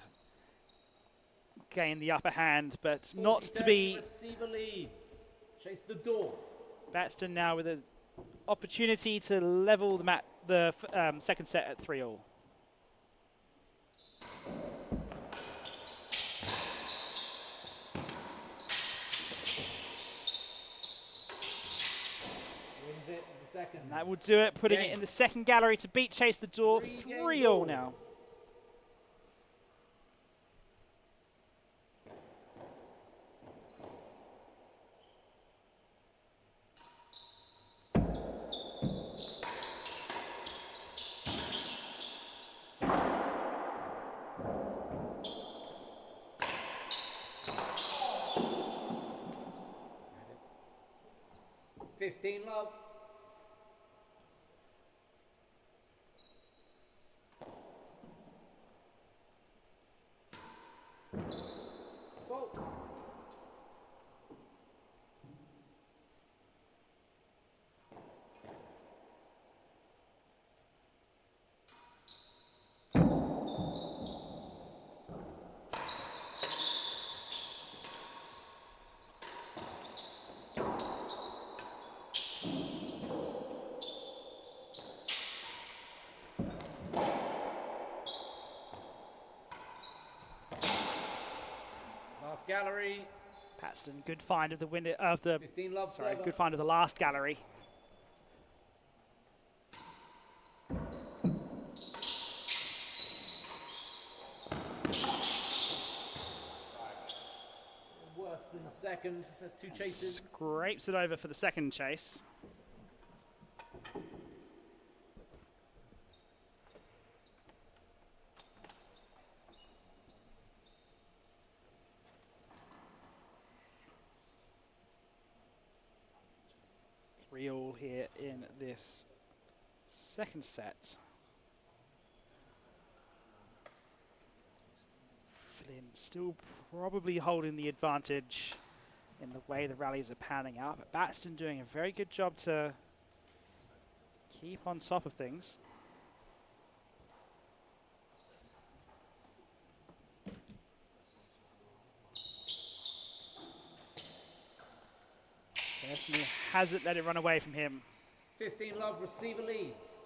gain the upper hand, but not to be. Receiver leads. Chase the door. Batstone now with an opportunity to level the second set at 3-all. Wins it in the second. And that will do it, putting it in the second gallery to beat Chase the door. 3-all now. Love. Whoa. Gallery. Batstone, good find of the window of the. 15 love. Sorry, server. good find of the last gallery. Worse than the second. There's two chases. Scrapes it over for the second chase. All here in this second set. Flynn still probably holding the advantage in the way the rallies are panning out, but Batstone doing a very good job to keep on top of things. Personally hasn't let it run away from him. 15 love, receiver leads.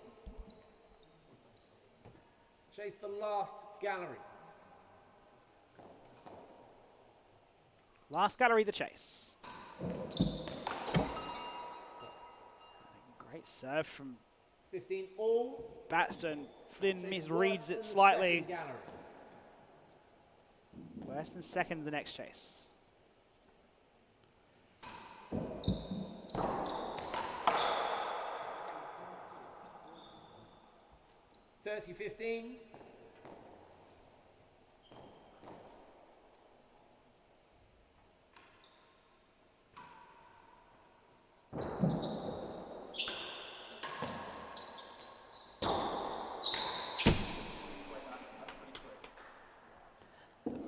Chase the last gallery. Last gallery, the chase. Great serve from 15 all. Batstone. Flynn Chase misreads it worse slightly. than the second gallery. Worse than second the next chase. 30-15.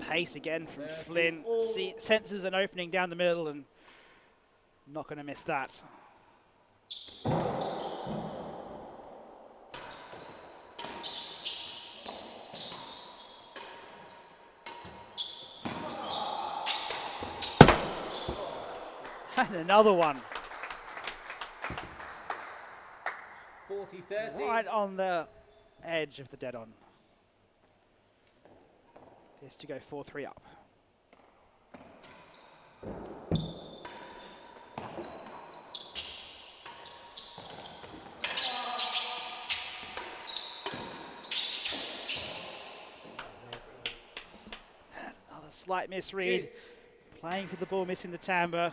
Pace again from Flynn. Senses an opening down the middle and not going to miss that. And another one. 40-30. Right on the edge of the dead on. This to go 4-3 up. And another slight misread. Cheers. Playing for the ball, missing the timbre.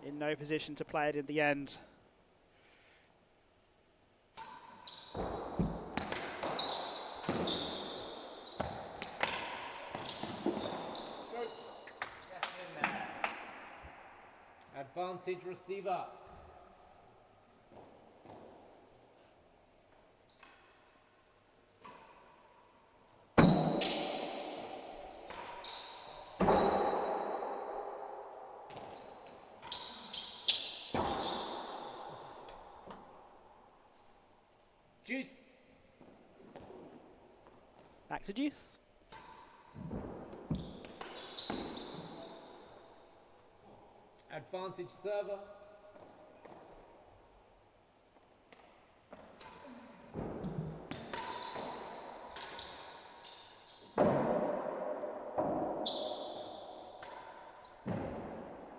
In no position to play it in the end. Advantage receiver. Juice. Back to Juice. Advantage server.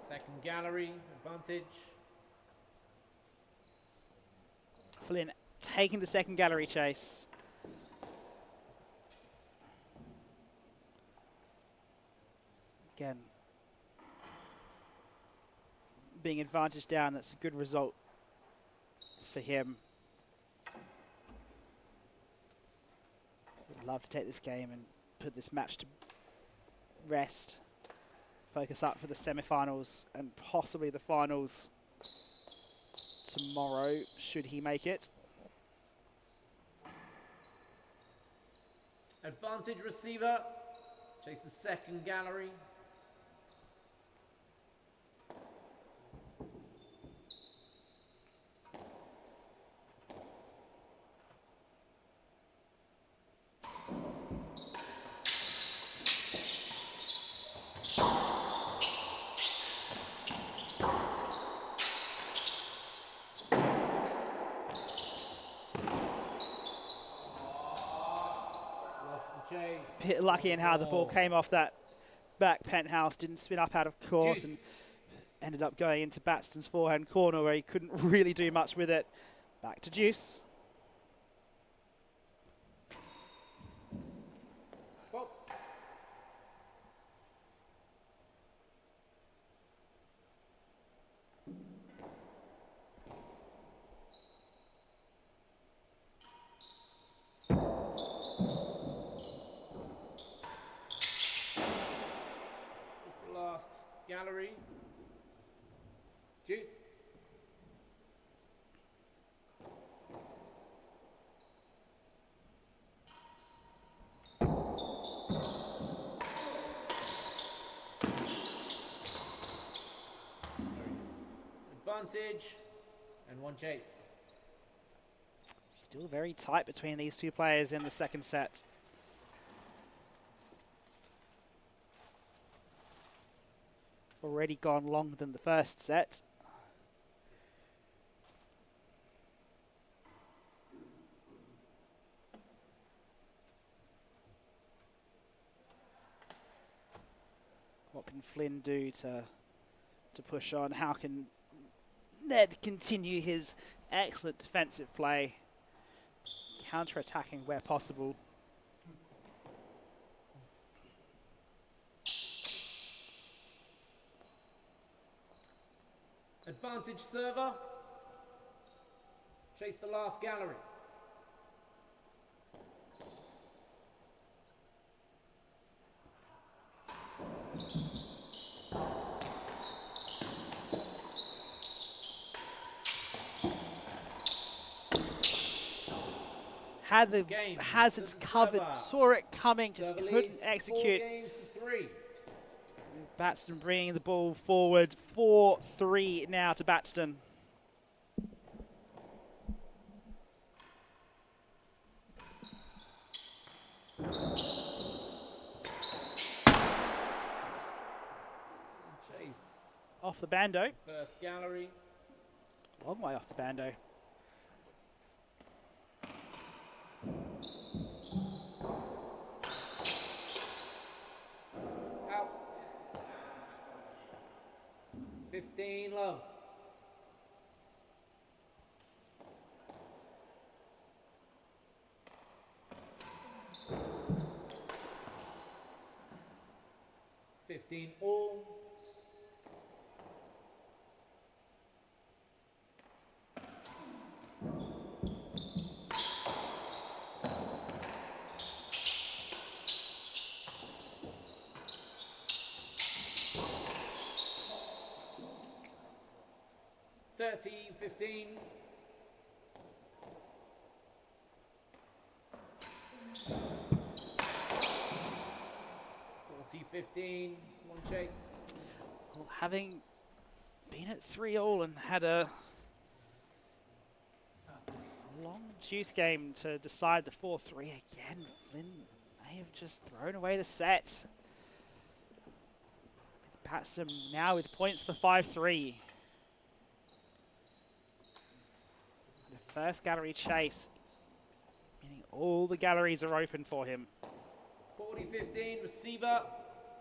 Second gallery, advantage. Flynn taking the second gallery chase. Again, being advantage down, that's a good result for him. Would love to take this game and put this match to rest. Focus up for the semi-finals and possibly the finals tomorrow, should he make it. Advantage receiver. Chase the second gallery. Bit lucky in how the ball came off that back penthouse, didn't spin up out of course, and ended up going into Batstone's forehand corner where he couldn't really do much with it. Back to Juice. Well. Last gallery. Juice. Advantage and one chase. Still very tight between these two players in the second set. Already gone longer than the first set. What can Flynn do to push on? How can Ned continue his excellent defensive play, counter-attacking where possible? Advantage server. Chase the last gallery. Had the hazards covered, saw it coming, just couldn't execute. 4 games to 3. Batstone bringing the ball forward, 4-3 now to Batstone. Chase. Off the bando. First gallery. Long way off the bando. Out. 15 love. 15 all. Thirty, 15. $40-15, one chase. Well, having been at 3-all and had a long juice game to decide the 4-3 again, Flynn may have just thrown away the set. Batstone now with points for 5-3. The first gallery chase, meaning all the galleries are open for him. 40-15, receiver.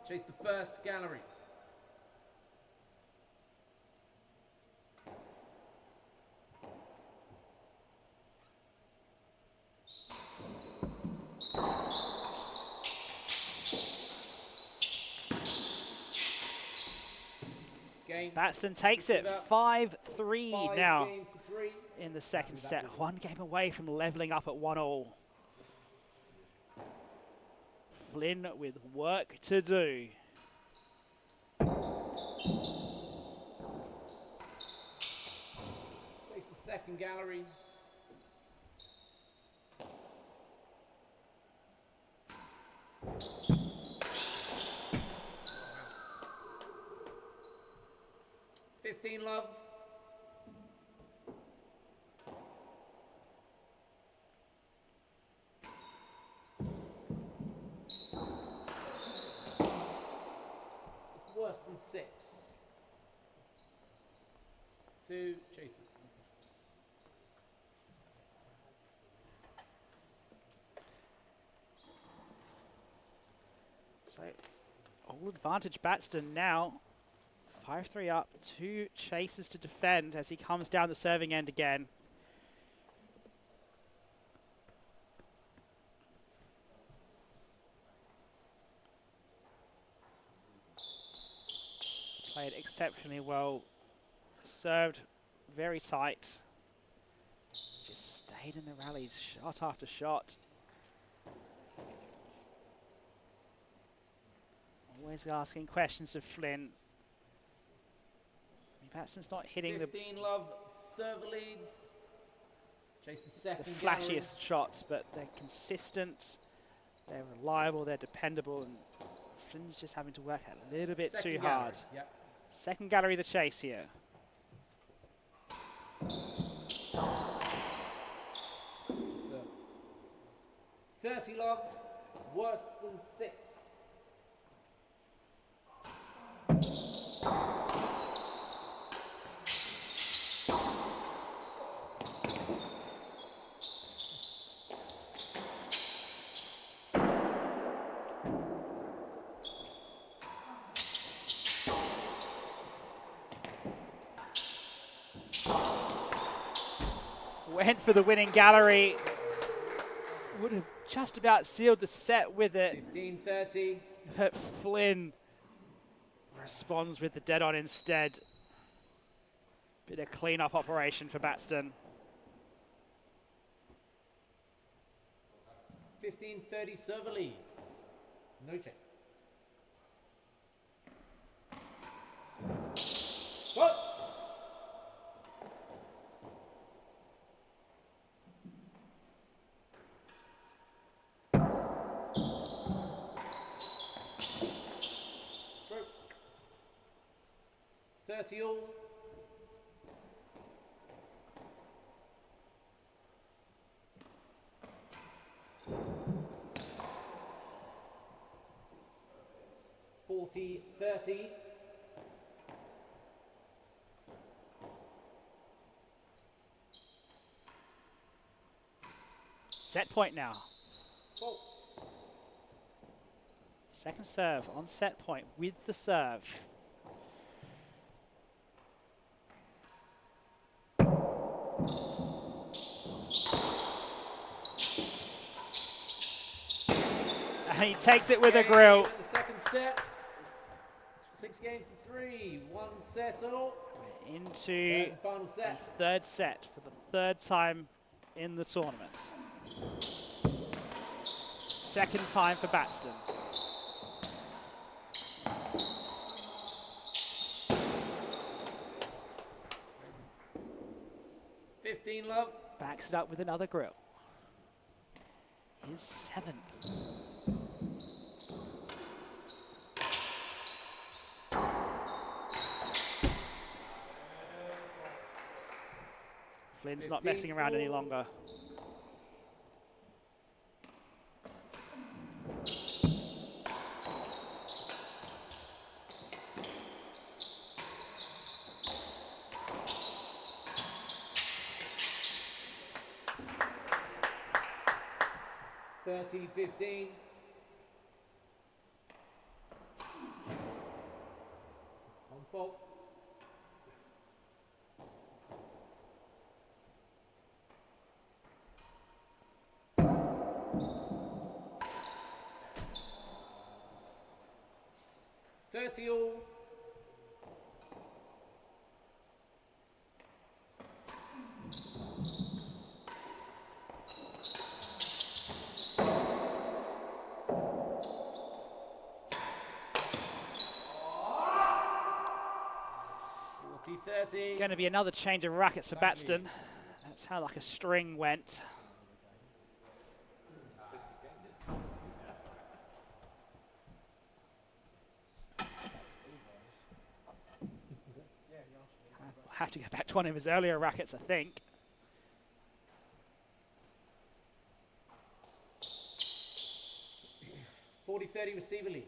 Chase the first gallery. Game. Batstone takes it 5-3 now in the second set. One game away from leveling up at 1-all. Flynn with work to do. Chase the second gallery. Love. It's worse than 6. 2 chases. So, all advantage Batstone now. 5-3 up, 2 chases to defend as he comes down the serving end again. He's played exceptionally well, served very tight. Just stayed in the rallies, shot after shot. Always asking questions of Flynn. Batstone's not hitting 15 love, server leads. Chase the second the flashiest shots, but they're consistent, they're reliable, they're dependable, and Flynn's just having to work a little bit too hard. Yep. Second gallery the chase here. 30 love, worse than 6. Went for the winning gallery. Would have just about sealed the set with it. 15-30. But Flynn responds with the dead on instead. Bit of clean-up operation for Batstone. 15-30 server lead. No check. Go! Stroke. 30 all. $40-30. Set point now. Oh. Second serve on set point with the serve. And he takes it with a grill. The second set. 6 games to 3, 1 set all. We're into And final the set. third set for the third time in the tournament. Second time for Batstone. Love. Backs it up with another grill. His 7th. Flynn's not messing around any longer. Thirty, 15. On fault. All. Going to be another change of rackets for Batstone. That's how like a string went. I'll have to go back to one of his earlier rackets, I think. (40-30) receiver leads.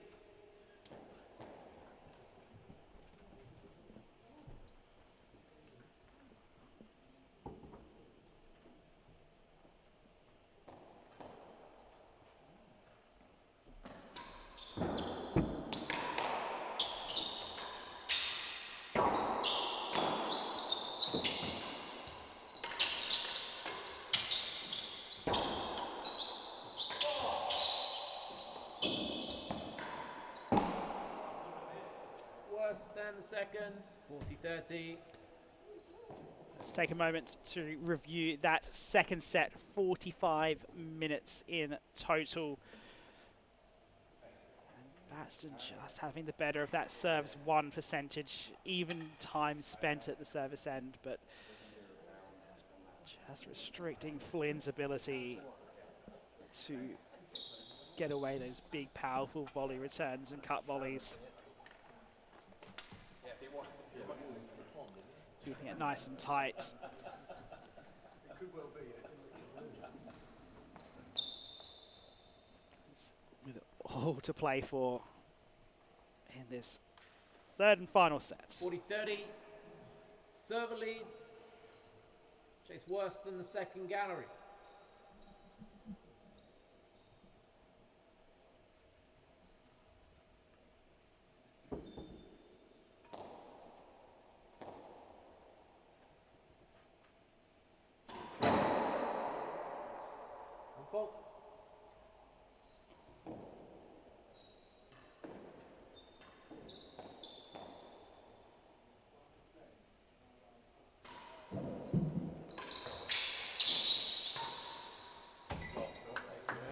The second, 40-30. Let's take a moment to review that second set, 45 minutes in total. And Batstone just having the better of that service 1 percentage, even time spent at the service end, but just restricting Flynn's ability to get away those big, powerful volley returns and cut volleys. Keeping it nice and tight. With all to play for in this third and final set. 40-30. Server leads. Chase worse than the second gallery.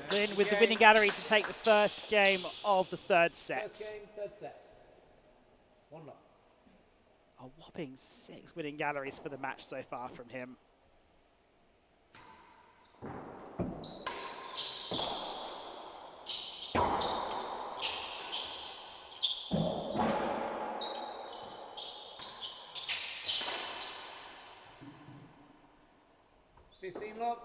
Flynn with the winning gallery to take the first game of the third set. First game, third set. 1-0. A whopping 6 winning galleries for the match so far from him. Love.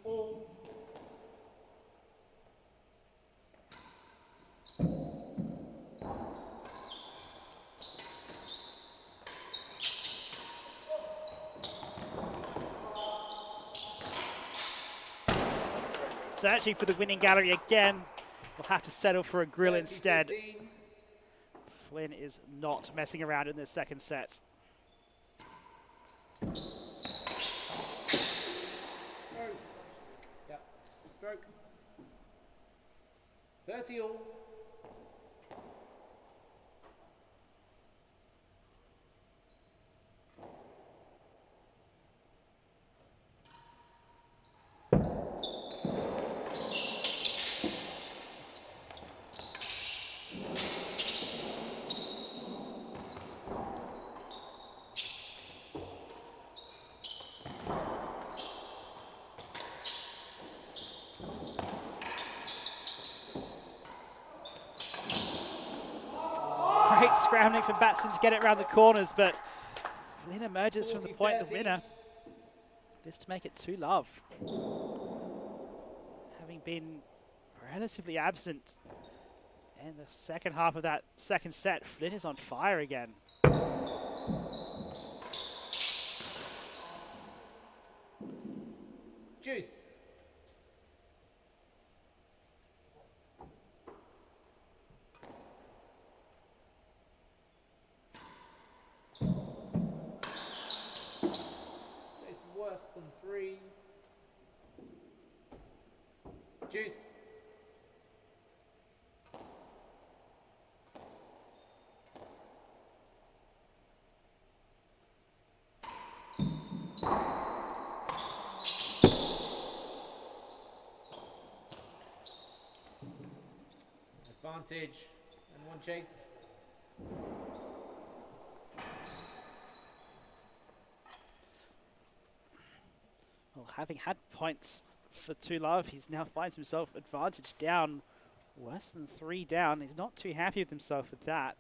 All. searching for the winning gallery again. Will have to settle for a grill 30, instead. 15. Flynn is not messing around in this second set. Stroke. Yep. Stroke. 30 all. Great scrambling from Batstone to get it around the corners, but Flynn emerges from the point, the 40-30. winner. This to make it 2-love. Having been relatively absent in the second half of that second set, Flynn is on fire again. Juice. It's worse than 3. Juice. Advantage and 1 chase. Well, having had points for 2-love, he now finds himself advantage down, worse than 3 down. He's not too happy with himself with that.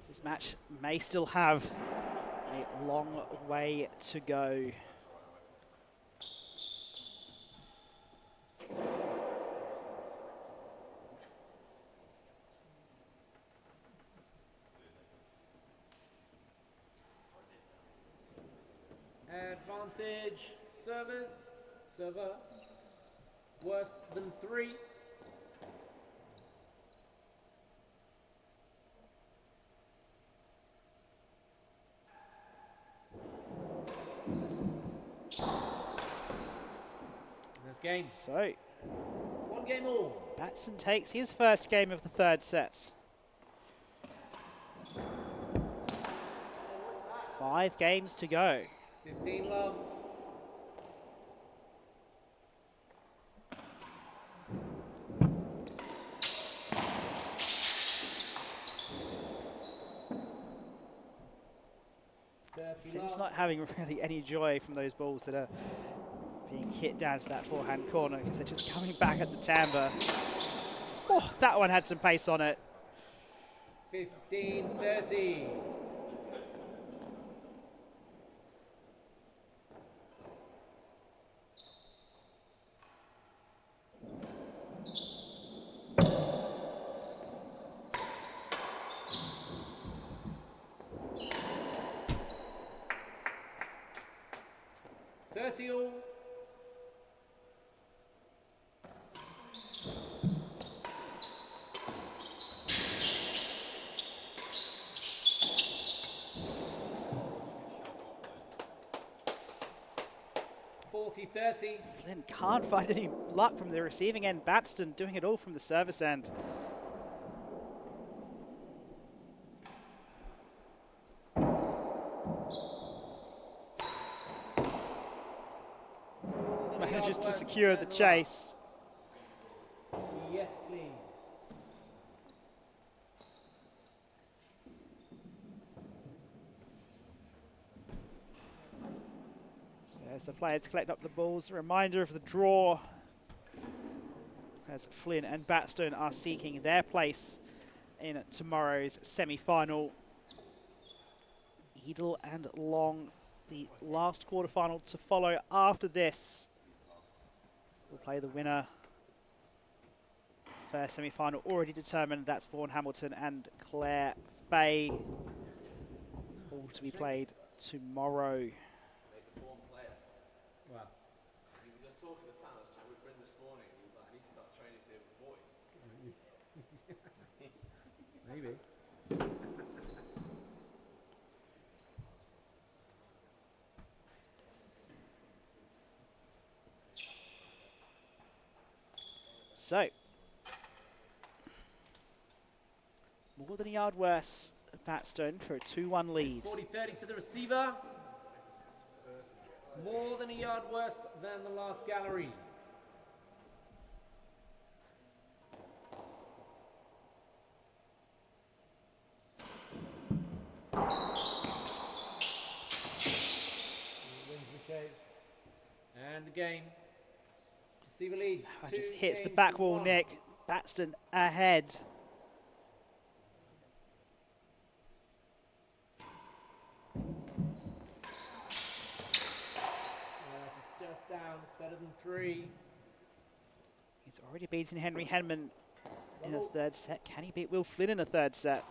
This match may still have a long way to go. Advantage. Servers. Server. Worse than 3. This game. So, 1 game all. Batstone takes his first game of the third set. 5 games to go. 15 love. Flynn's not having really any joy from those balls that are being hit down to that forehand corner because they're just coming back at the timbre. Oh, that one had some pace on it. 15-30. All. Flynn can't find any luck from the receiving end. Batstone doing it all from the service end. Manages to secure the chase. Yes, please. So as the players collect up the balls, a reminder of the draw as Flynn and Batstone are seeking their place in tomorrow's semi-final. Edel and Long, the last quarterfinal to follow after this. We'll play the winner. First semi-final already determined. That's Vaughan Hamilton and Claire Fay. All to be played tomorrow. Make the form player. Wow. We were talking to Tanner's chat with Bryn this morning, and he was like, I need to start training for him with boys. Maybe. So, more than a yard worse, Batstone for a 2-1 lead. 40-30 to the receiver. More than a yard worse than the last gallery. He wins the chase. And the game. Receiver leads. Just 2 hits the games back to wall, 1. Nick. Batstone ahead. Yes, it's just down. It's better than 3. He's already beaten Henry Henman in a third set. Can he beat Will Flynn in a third set?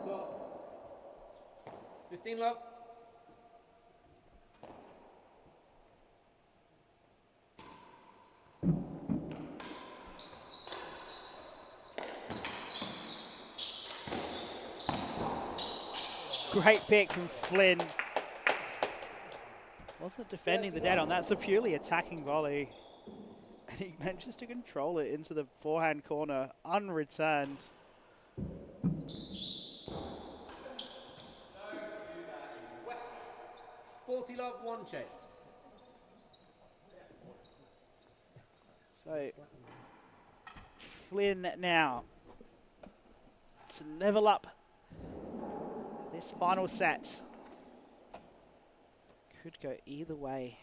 Got 15 love. Great pick from Flynn. Wasn't defending the dead on. That's a purely attacking volley. And he manages to control it into the forehand corner, unreturned. $40 love, 1 chase. So, Flynn now to level up this final set. Could go either way.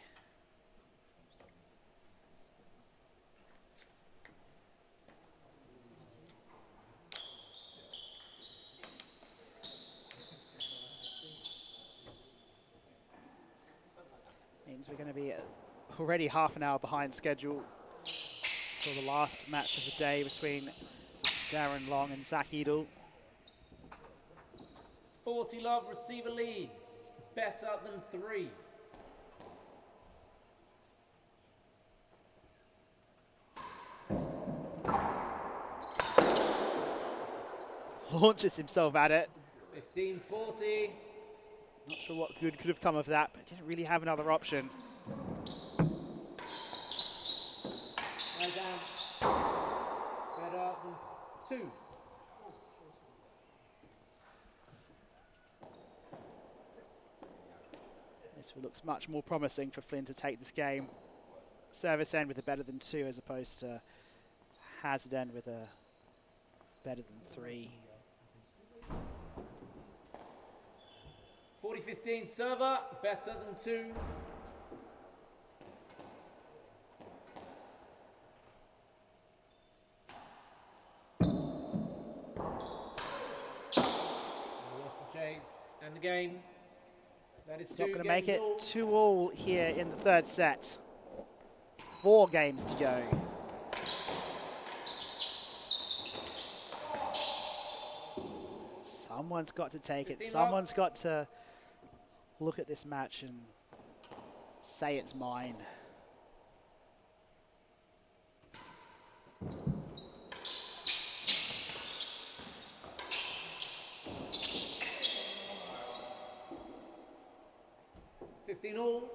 Means we're going to be already half an hour behind schedule for the last match of the day between Darren Long and Zach Edel. 40 love, receiver leads. Better than 3. Launches himself at it. 15-40. Not sure what good could have come of that, but didn't really have another option. Right down. Better than 2. This looks much more promising for Flynn to take this game. Service end with a better than 2 as opposed to hazard end with a better than 3. 40-15 server, better than 2. Lost the chase and the game. That is It's 2 not going to make games it all. 2-all here in the third set. 4 games to go. Someone's got to take it. 15 Someone's got to look at this match and say it's mine. All.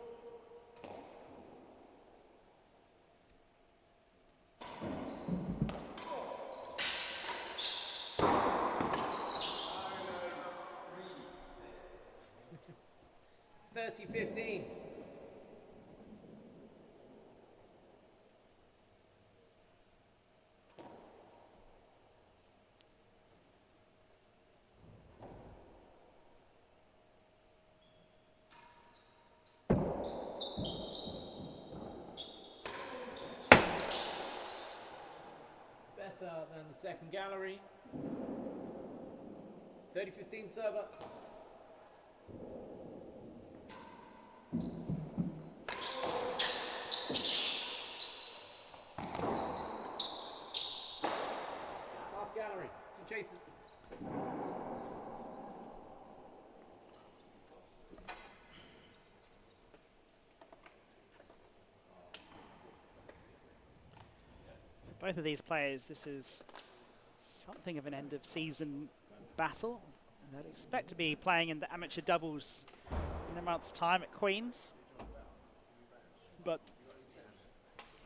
$30-15. Better than the second gallery. 30-15 server. Last gallery, chases. Both of these players, this is something of an end of season battle. They'd expect to be playing in the amateur doubles in a month's time at Queen's. But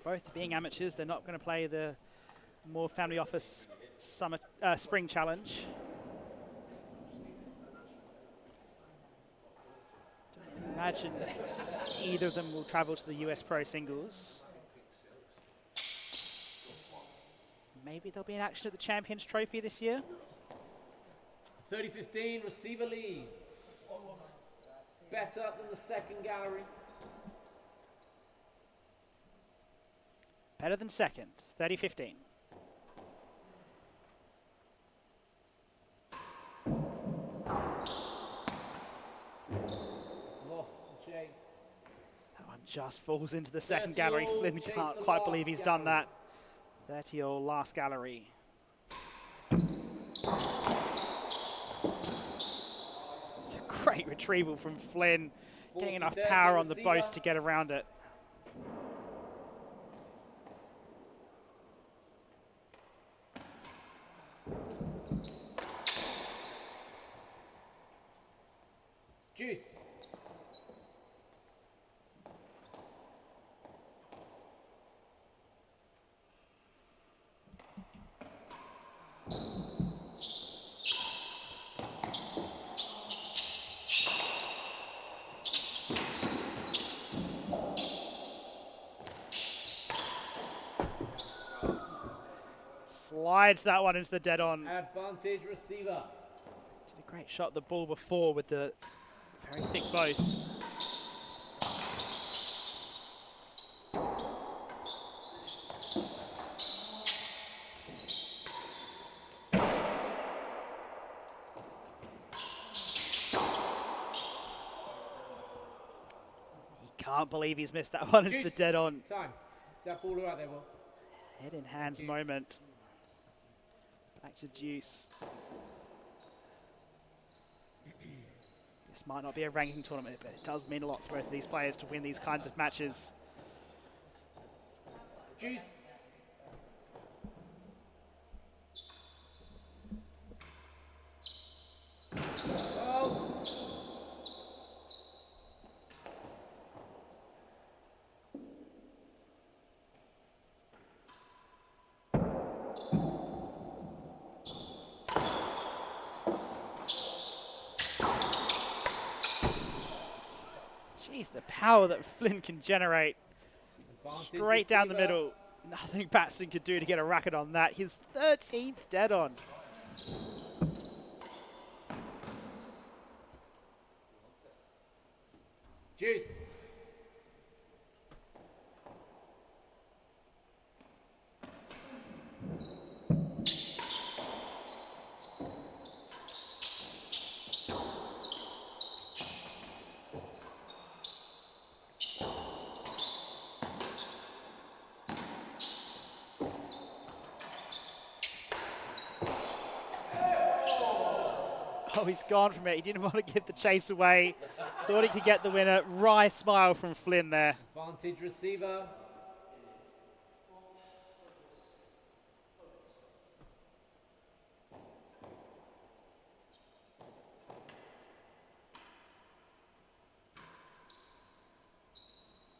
both being amateurs, they're not going to play the more family office spring challenge. Don't imagine either of them will travel to the US Pro Singles. Maybe there'll be an action at the Champions Trophy this year. 30-15, receiver leads. Better than the second gallery. Better than second, 30-15. Lost the chase. That one just falls into the second 30 gallery. all, Flynn chase can't the quite last believe he's gallery. done that. 30 all, last gallery. It's a great retrieval from Flynn, getting enough 40-30 power on the receiver. boast to get around it. Juice. Slides that one into the dead on. Advantage receiver. Did a great shot at the ball before with the very thick boast. He can't believe he's missed that one. It's the Juice. dead on. Time. That ball out there, Will. Head in hands moment. Back to Deuce. This might not be a ranking tournament, but it does mean a lot to both of these players to win these kinds of matches. Juice. Out. Jeez, the power that Flynn can generate Advantage straight down the receiver. middle. Nothing Batstone could do to get a racket on that. His 13th dead on. Juice. Oh, he's gone from it. He didn't want to give the chase away. Thought he could get the winner. Wry smile from Flynn there. Advantage receiver.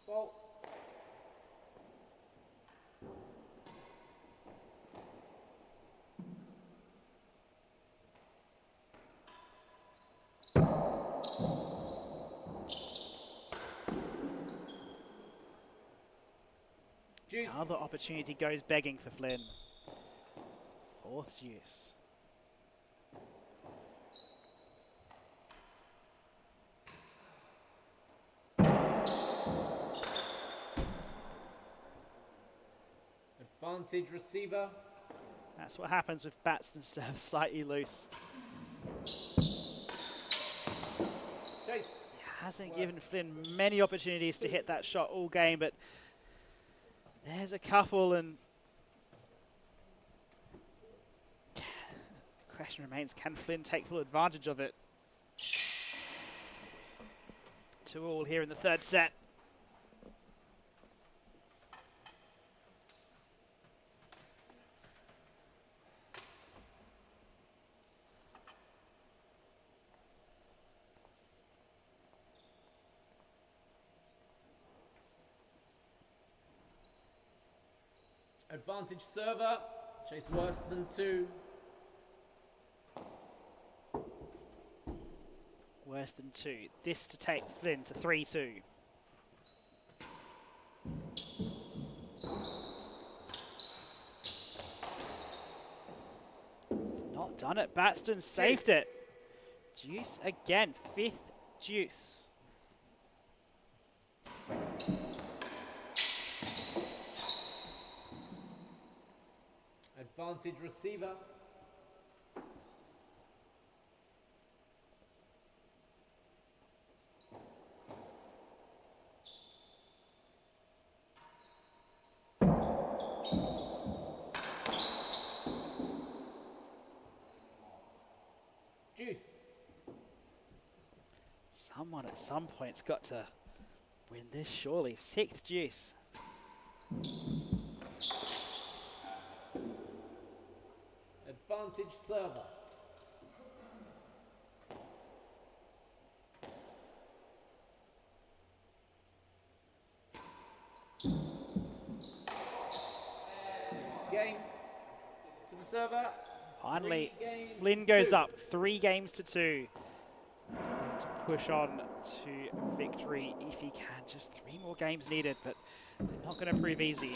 Well, Juice. Another opportunity goes begging for Flynn. Fourth use. Advantage receiver. That's what happens with Batstone serve slightly loose. Chase. Hasn't given Flynn many opportunities to hit that shot all game, but there's a couple, and Question remains, can Flynn take full advantage of it? 2-2 here in the third set. Advantage server, chase worse than 2. Worse than 2. This to take Flynn to 3-2. It's not done it. Batstone saved it. Deuce again. 5th deuce. Advantage receiver. Deuce. Someone at some point's got to win this, surely. 6th deuce. Advantage server. Game to the server. Finally, Flynn goes up 3 games to 2 to push on to victory if he can. Just 3 more games needed, but they're not going to prove easy.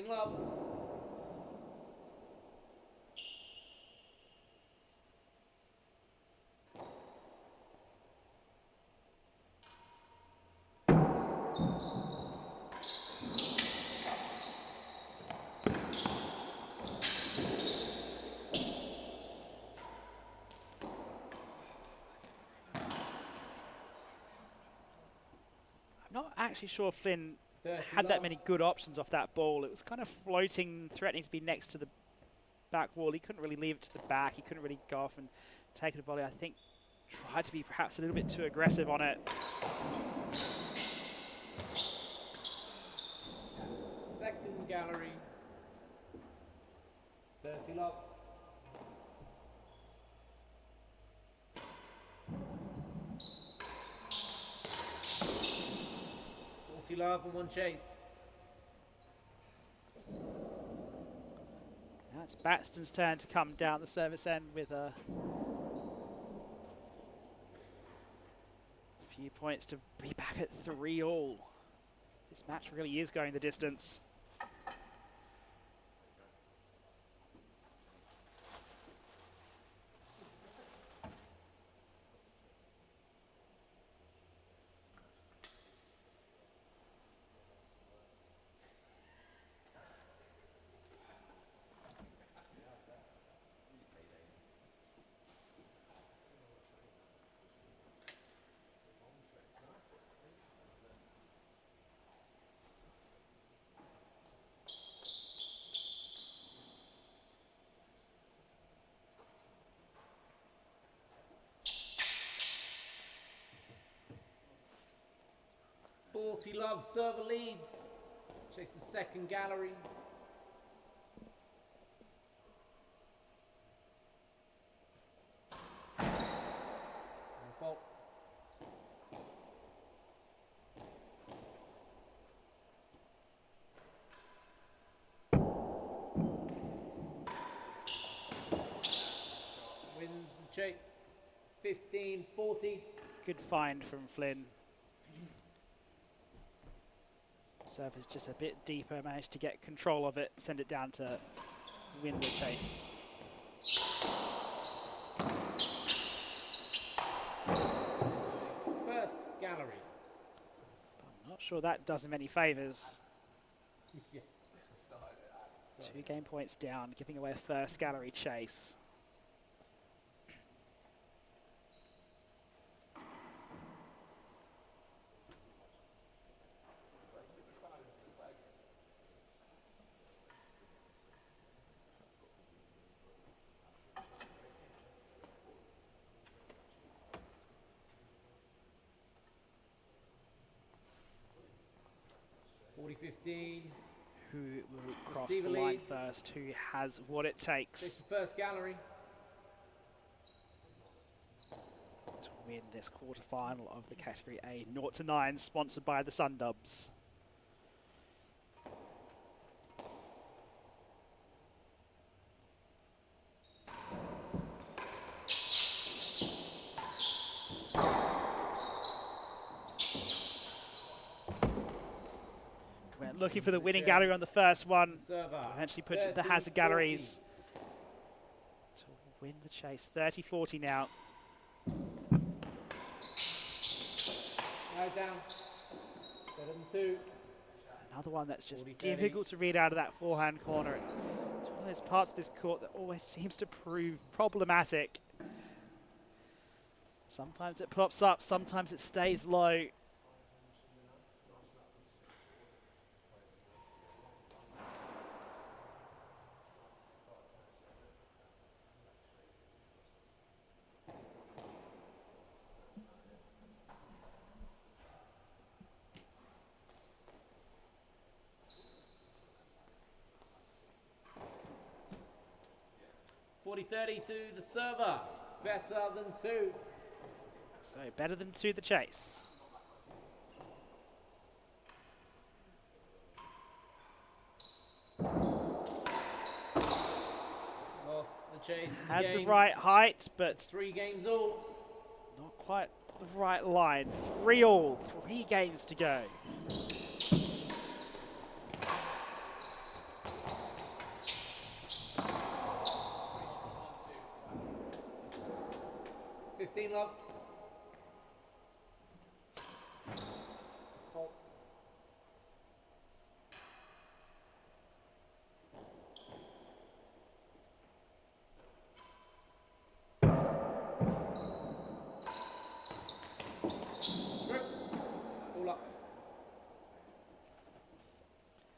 Love. I'm not actually sure Flynn had that many good options off that ball. It was kind of floating, threatening to be next to the back wall. He couldn't really leave it to the back. He couldn't really go off and take it a volley. I think tried to be perhaps a little bit too aggressive on it. Second gallery. 30 love. Love and 1 chase. Now it's Batstone's turn to come down the service end with a few points to be back at 3-all. This match really is going the distance. Love, server leads. Chase the second gallery. Fault. Wins the chase. 15-40. Good find from Flynn. Serve is just a bit deeper, managed to get control of it, send it down to win the chase. First gallery. I'm not sure that does him any favours. Yeah. So 2 game points down, giving away a first gallery chase. (40-15). Who will cross Receiver the line leads. first? Who has what it takes It's the first gallery. to win this quarterfinal of the Category A 0-9, sponsored by the Sundubs? We're looking for the winning gallery on the first one. Server. Eventually puts it to the hazard galleries to win the chase. 30-40 now. Now down. Better than 2. Another one that's just 40-30. difficult to read out of that forehand corner. It's one of those parts of this court that always seems to prove problematic. Sometimes it pops up, sometimes it stays low. (40-30) to the server. Better than 2. So better than 2 the chase. Lost the chase. In Had the the game. right height, but It's 3 games all. not quite the right line. 3 all, 3 games to go. Love. Halt. Strip. All up.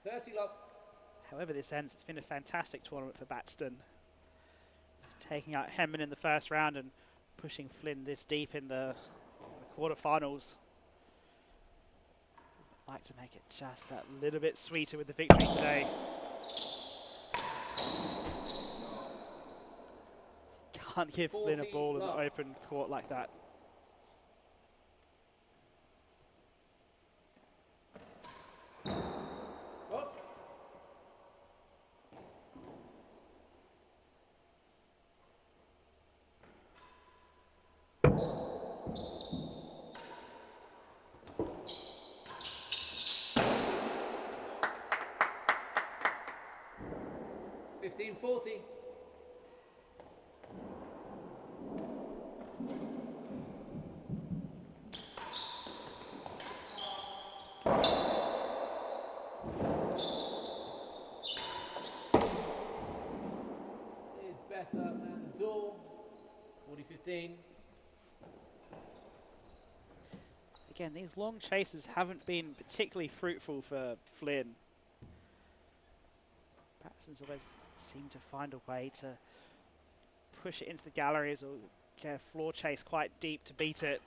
30 love. However this ends, it's been a fantastic tournament for Batstone. Taking out Hemman in the first round and pushing Flynn this deep in the quarterfinals. I'd like to make it just that little bit sweeter with the victory today. Can't give Flynn a ball in the open court like that. Oh. (15-40). Is better than the door. 40-15. Again, these long chases haven't been particularly fruitful for Flynn. Batstone's always seemed to find a way to push it into the galleries or get a floor chase quite deep to beat it.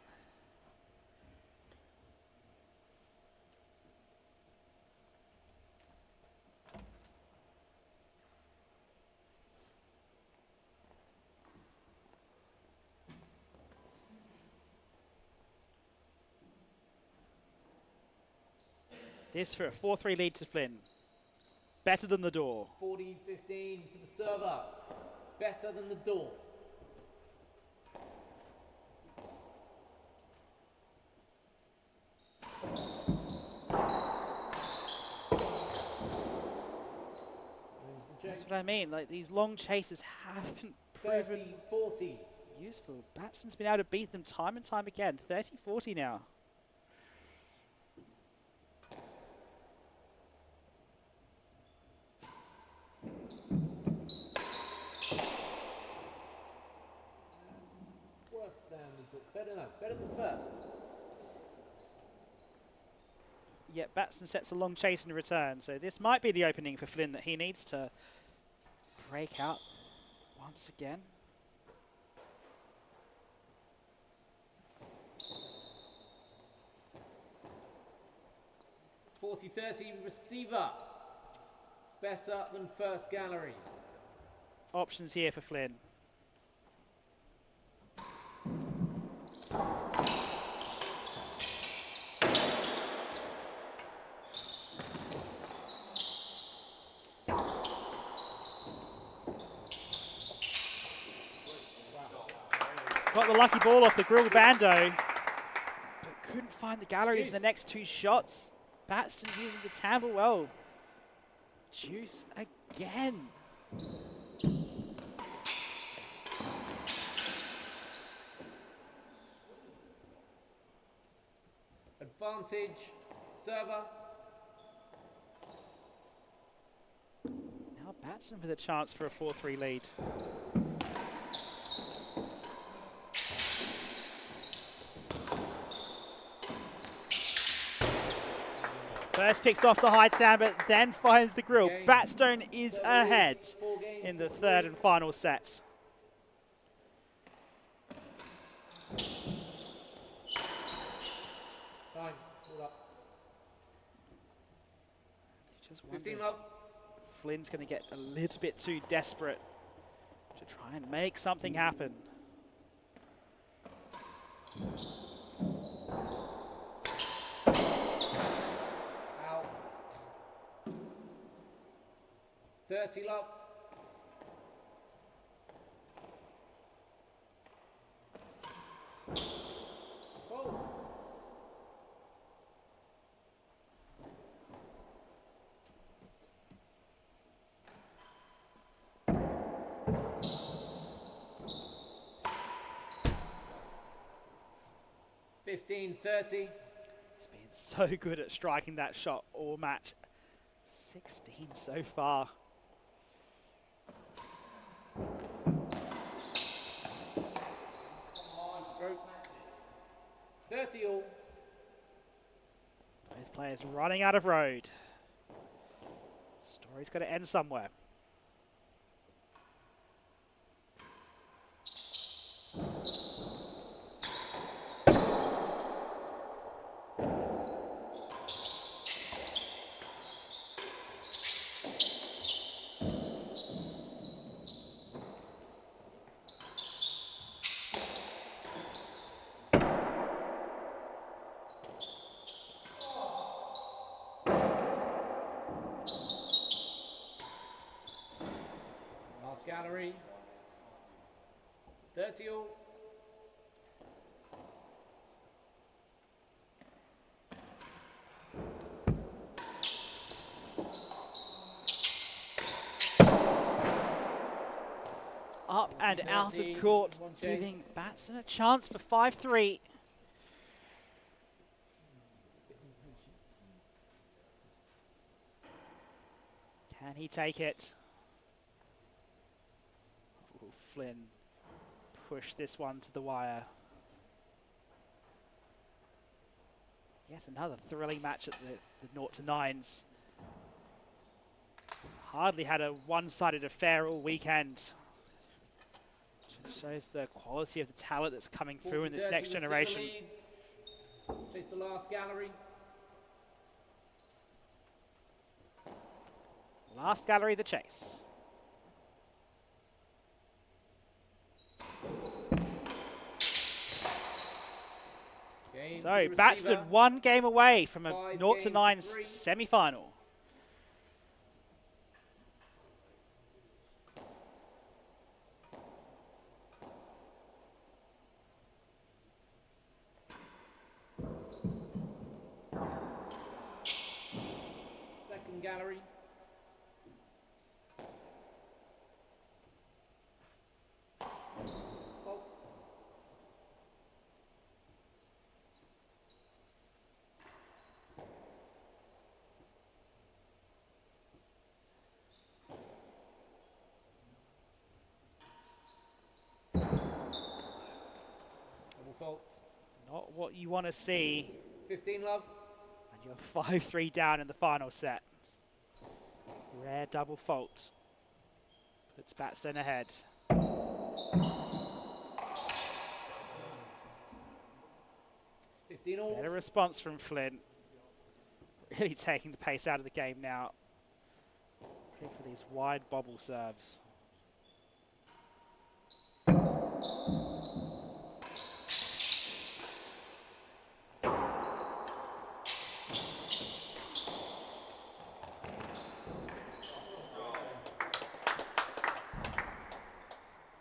This for a 4-3 lead to Flynn. Better than the door. 40-15 to the server. Better than the door. That's what I mean. Like, these long chases haven't proven 30-40. useful. Batstone's been able to beat them time and time again. 30-40 now. better than first. Yet Batstone sets a long chase in return, so this might be the opening for Flynn that he needs to break out once again. .40-30 receiver. Better than first gallery. Options here for Flynn. Got the lucky ball off the grill bando, but couldn't find the galleries in the next two shots. Batstone using the tamble well. Juice again. Advantage, server. Now Batstone with a chance for a 4-3 lead. First picks off the high stand, but then finds the grill. Batstone is ahead in the third and final set. Time, all up. Just 15 wonder love. if Flynn's going to get a little bit too desperate to try and make something happen. Out. 30 love. Oh. $15-30. He's been so good at striking that shot all match. 16 so far. Broke. 30 all. Both players running out of road. Story's got to end somewhere. Last gallery. 30 all. Up and out of 30, court, one chase. giving Batstone a chance for 5-3. Can he take it? Ooh, Flynn push this one to the wire. Yes, another thrilling match at the 0-9s. Hardly had a one-sided affair all weekend. Shows the quality of the talent that's coming through in this 40-30 next receiver generation. leads. Chase the last gallery. Last gallery, the chase. Game So to the Batstone receiver. one game away from a 5 0-9 games to 3. semi-final. Second gallery. Oh. Double fault. Not what you want to see. 15 love. And you're 5-3 down in the final set. Rare double fault. Puts Batstone ahead. 15 all. Better response from Flynn. Really taking the pace out of the game now. Looking for these wide bobble serves.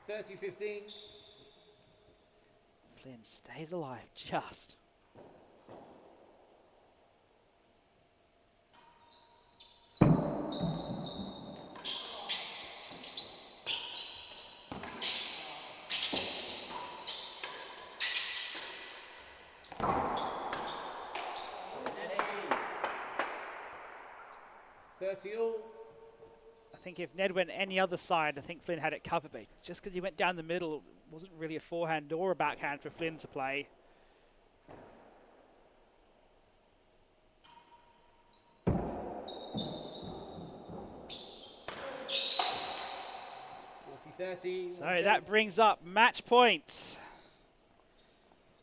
$30-15. Flynn stays alive just. I think if Ned went any other side, I think Flynn had it covered, but just because he went down the middle, it wasn't really a forehand or a backhand for Flynn to play. So that brings up match point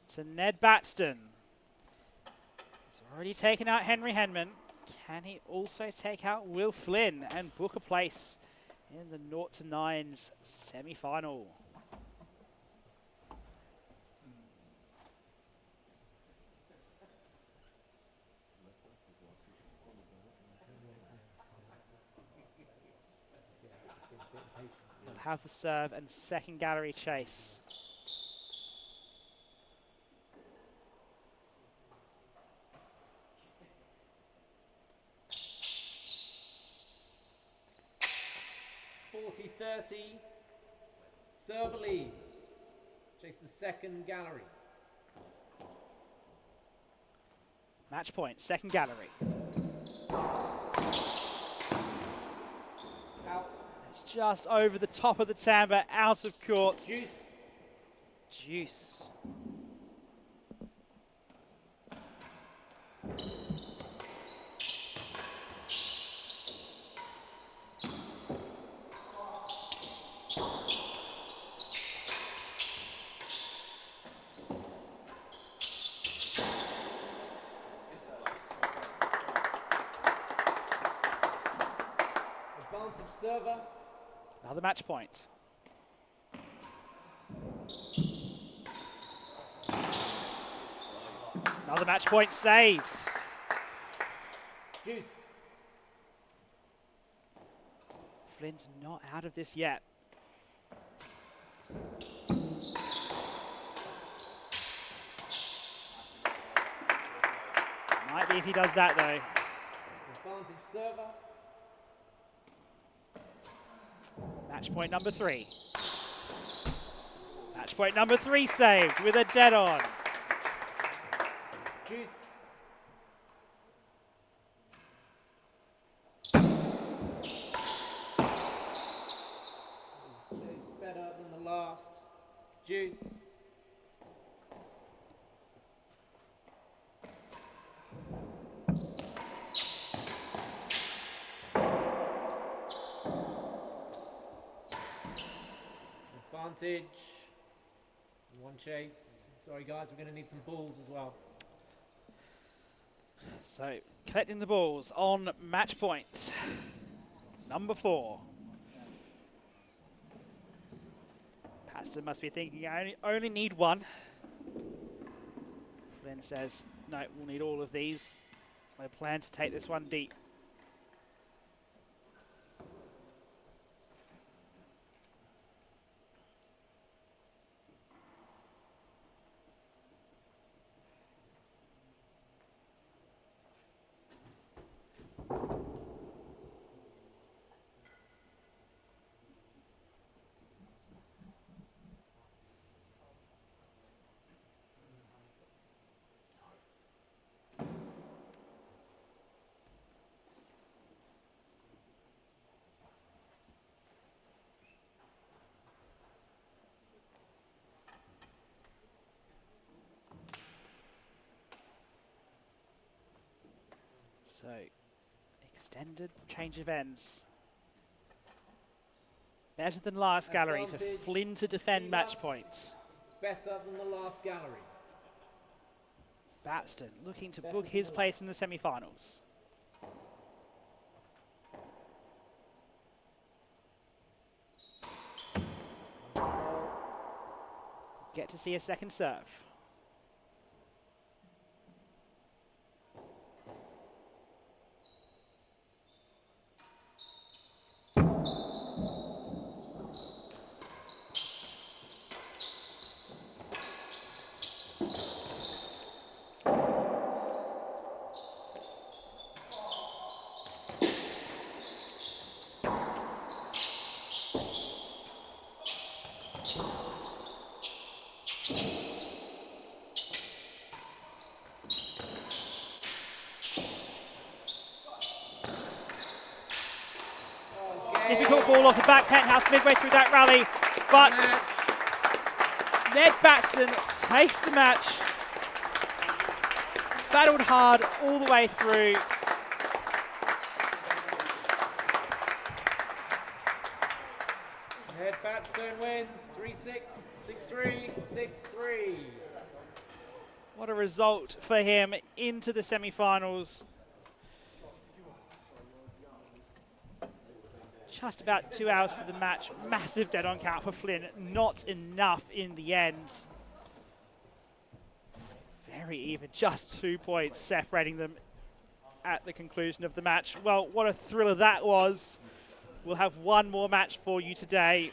to Ned Batstone. He's already taken out Henry Henman. Can he also take out Will Flynn and book a place in the 0-9s semi-final? We'll have the serve and second gallery chase. $40-30. Server leads. Chase the second gallery. Match point, second gallery. Out. It's just over the top of the timbre, out of court. Juice. Juice. Server. Another match point. Another match point saved. Juice. Flynn's not out of this yet. Might be if he does that though. Advantage server. Match point number 3. Match point number 3 saved with a dead on. Juice. Is better than the last. Juice. Advantage. One chase. Sorry guys, we're going to need some balls as well. So, collecting the balls on match point number 4. Pastor must be thinking, I only need one. Flynn says, no, we'll need all of these. I plan to take this one deep. So, extended change of ends. Better than last gallery for Advantage, Flynn to defend receiver. match point. Better than the last gallery. Batstone looking to Better book than his the place in the semi-finals. Get to see a second serve. Difficult ball off the back penthouse midway through that rally, but Ned Batstone takes the match. Battled hard all the way through. Ned Batstone wins 3-6, 6-3, 6-3. What a result for him into the semi-finals. Just about 2 hours for the match. Massive dead on count for Flynn. Not enough in the end. Very even. Just 2 points separating them at the conclusion of the match. Well, what a thriller that was. We'll have one more match for you today.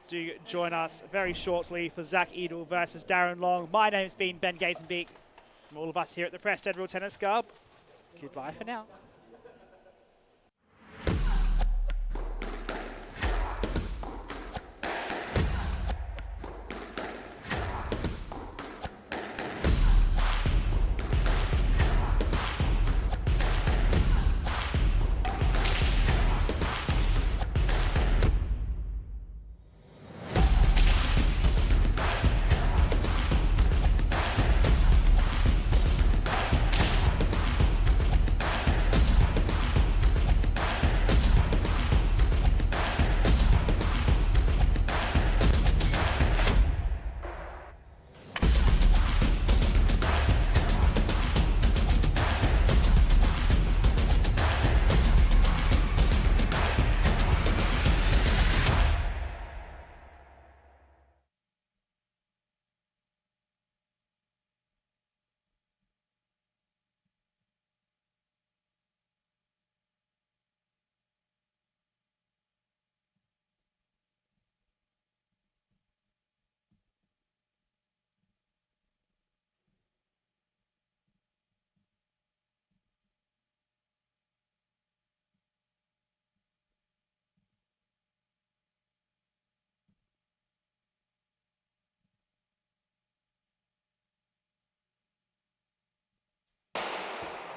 Do join us very shortly for Zach Edel versus Darren Long. My name's been Ben Gatenbeek. From all of us here at the Prested Tennis Club. Goodbye for now.